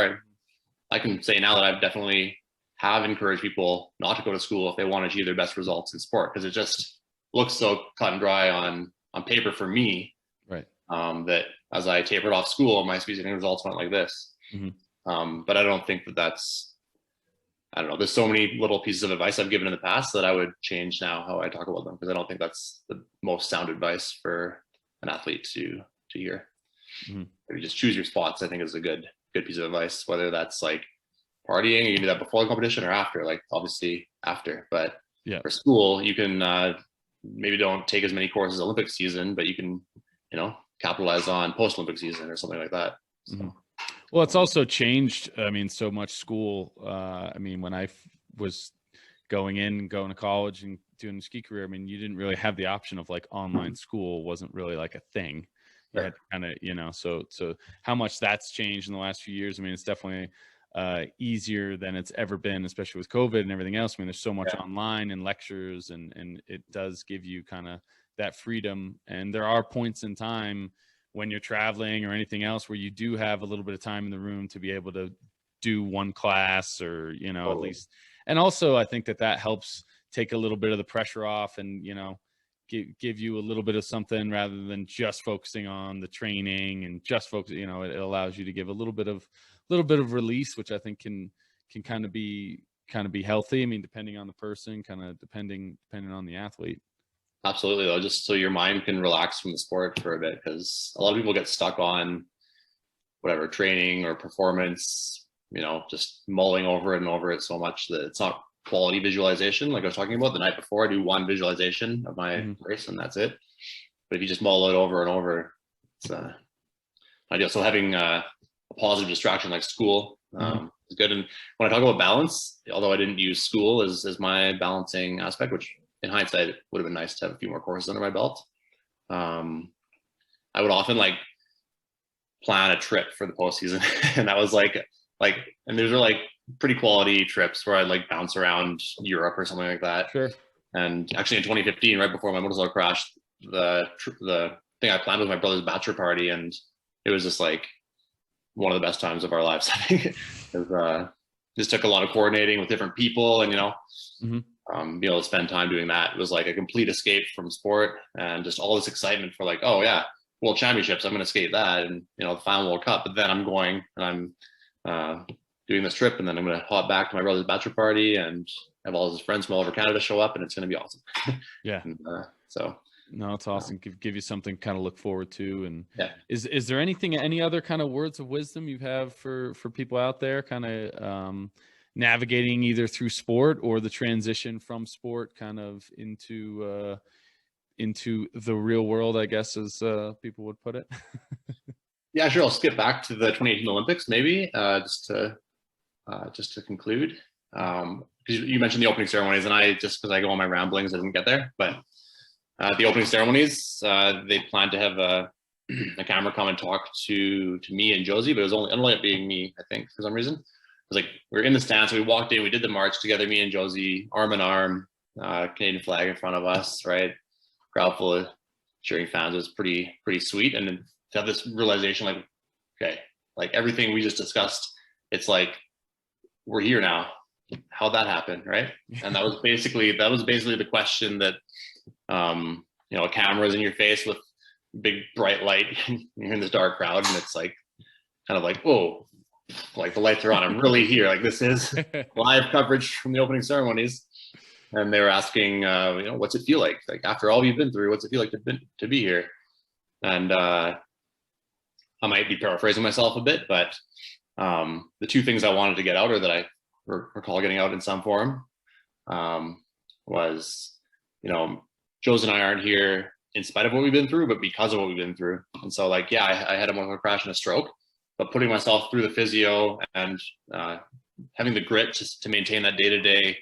I can say now that I've definitely have encouraged people not to go to school if they want to achieve their best results in sport, because it just looks so cut and dry on paper for me. Right. That as I tapered off school, my speeding results went like this. Mm-hmm. But I don't think that's, I don't know, there's so many little pieces of advice I've given in the past that I would change now how I talk about them, because I don't think that's the most sound advice for an athlete to hear. Mm-hmm. If you just choose your spots, I think is a good piece of advice, whether that's like partying, you can do that before the competition or after, like obviously after. But for school, you can maybe don't take as many courses Olympic season, but you can, you know, capitalize on post-Olympic season or something like that. So. Mm-hmm. Well, it's also changed. I mean, so much school. I mean, when I was going to college and doing a ski career, I mean, you didn't really have the option of like online school wasn't really like a thing. You had to kind of, you know, so how much that's changed in the last few years. I mean, it's definitely easier than it's ever been, especially with COVID and everything else. I mean, there's so much online and lectures, and it does give you kind of that freedom. And there are points in time when you're traveling or anything else where you do have a little bit of time in the room to be able to do one class, or, you know, at least. And also I think that helps take a little bit of the pressure off, and, you know, give you a little bit of something rather than just focusing on the training and just focus, you know, it allows you to give a little bit of release, which I think can kind of be healthy. I mean, depending on the person, kind of depending on the athlete. Absolutely, though, just so your mind can relax from the sport for a bit, because a lot of people get stuck on whatever training or performance, you know, just mulling over it and over it so much that it's not quality visualization. Like I was talking about the night before, I do one visualization of my race and that's it. But if you just mull it over and over, it's ideal. So having a positive distraction like school is good. And when I talk about balance, although I didn't use school as my balancing aspect, which in hindsight, it would have been nice to have a few more courses under my belt. I would often like plan a trip for the postseason. And that was like, and those are like pretty quality trips where I'd like bounce around Europe or something like that. Sure. And actually in 2015, right before my motorcycle crash, the thing I planned was my brother's bachelor party. And it was just like one of the best times of our lives. I think it was, just took a lot of coordinating with different people, and, you know, being able to spend time doing that. It was like a complete escape from sport, and just all this excitement for like, oh yeah, World Championships, I'm going to skate that, and, you know, the final World Cup. But then I'm going and I'm doing this trip, and then I'm going to hop back to my brother's bachelor party and have all his friends from all over Canada show up, and it's going to be awesome. Yeah. And, so. No, it's awesome. Give you something kind of look forward to. And is there any other kind of words of wisdom you have for people out there, kind of navigating either through sport or the transition from sport kind of into the real world, I guess, as people would put it? Yeah, sure. I'll skip back to the 2018 Olympics, maybe, just to conclude. Because you mentioned the opening ceremonies, and because I go on my ramblings, I didn't get there. But the opening ceremonies, they planned to have a camera come and talk to me and Josie, but it was only being me, I think, for some reason. It was like we were in the stands, so we walked in, we did the march together, me and Josie, arm in arm, Canadian flag in front of us, right? Crowd full of cheering fans. It was pretty sweet. And then to have this realization, like, okay, like everything we just discussed, it's like we're here now. How'd that happen, right? And that was basically the question that, you know, a camera's in your face with big bright light, you're in this dark crowd, and it's like kind of like, whoa, like the lights are on, I'm really here. Like this is live coverage from the opening ceremonies. And they were asking, you know, what's it feel like? Like after all you've been through, what's it feel like to be here? And I might be paraphrasing myself a bit, but the two things I wanted to get out, or that I recall getting out in some form, was, you know, Joe's and I aren't here in spite of what we've been through, but because of what we've been through. And so, like, yeah, I had a motorcycle crash and a stroke, but putting myself through the physio and having the grit to maintain that day-to-day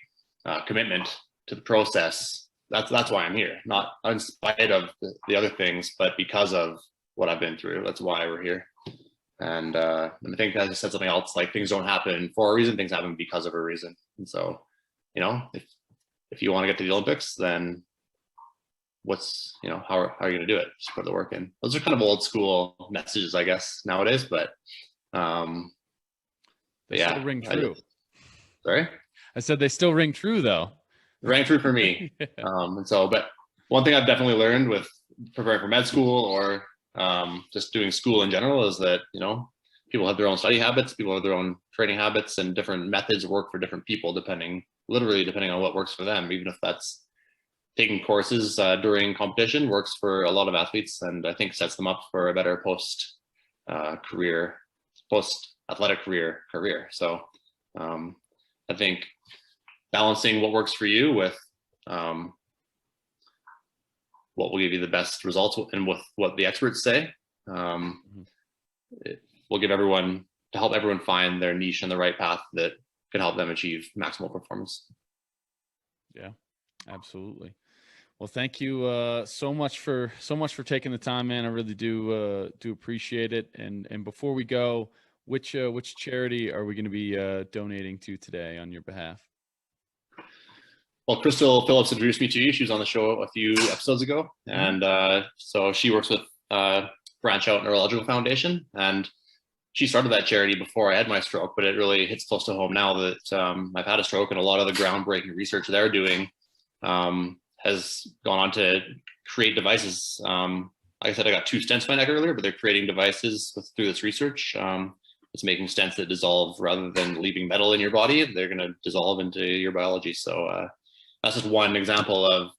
commitment to the process, that's why I'm here. Not in spite of the other things, but because of what I've been through. That's why we're here. And I think I just said something else, like things don't happen for a reason, things happen because of a reason. And so, you know, if you want to get to the Olympics, then you know, how are you going to do it? Just put the work in. Those are kind of old school messages, I guess, nowadays, but they still ring true. Sorry? I said they still ring true, though. Rang true for me. And so, but one thing I've definitely learned with preparing for med school, or just doing school in general, is that, you know, people have their own study habits, people have their own training habits, and different methods work for different people, literally depending on what works for them. Even if that's taking courses during competition, works for a lot of athletes, and I think sets them up for a better post athletic career. So I think balancing what works for you with what will give you the best results, and with what the experts say, it will help everyone find their niche and the right path that can help them achieve maximal performance. Yeah, absolutely. Well, thank you so much for taking the time, man. I really do appreciate it. And before we go, which charity are we going to be donating to today on your behalf? Well, Crystal Phillips introduced me to you. She was on the show a few episodes ago, and so she works with Branch Out Neurological Foundation, and she started that charity before I had my stroke. But it really hits close to home now that I've had a stroke, and a lot of the groundbreaking research they're doing has gone on to create devices. Like I said, I got 2 stents in my neck earlier, but they're creating devices through this research. It's making stents that dissolve rather than leaving metal in your body. They're going to dissolve into your biology. So that's just one example of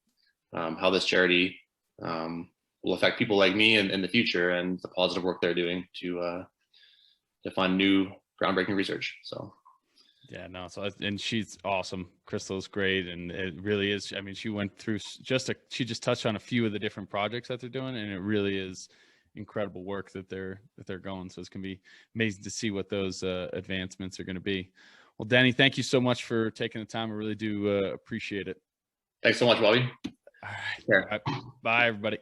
how this charity will affect people like me in the future, and the positive work they're doing to fund new groundbreaking research. So. Yeah, no. So, and she's awesome. Crystal's great, and it really is. I mean, she went through she just touched on a few of the different projects that they're doing, and it really is incredible work that they're going. So it's gonna be amazing to see what those advancements are going to be. Well, Denny, thank you so much for taking the time. I really do appreciate it. Thanks so much, Bobby. All right. Bye, everybody.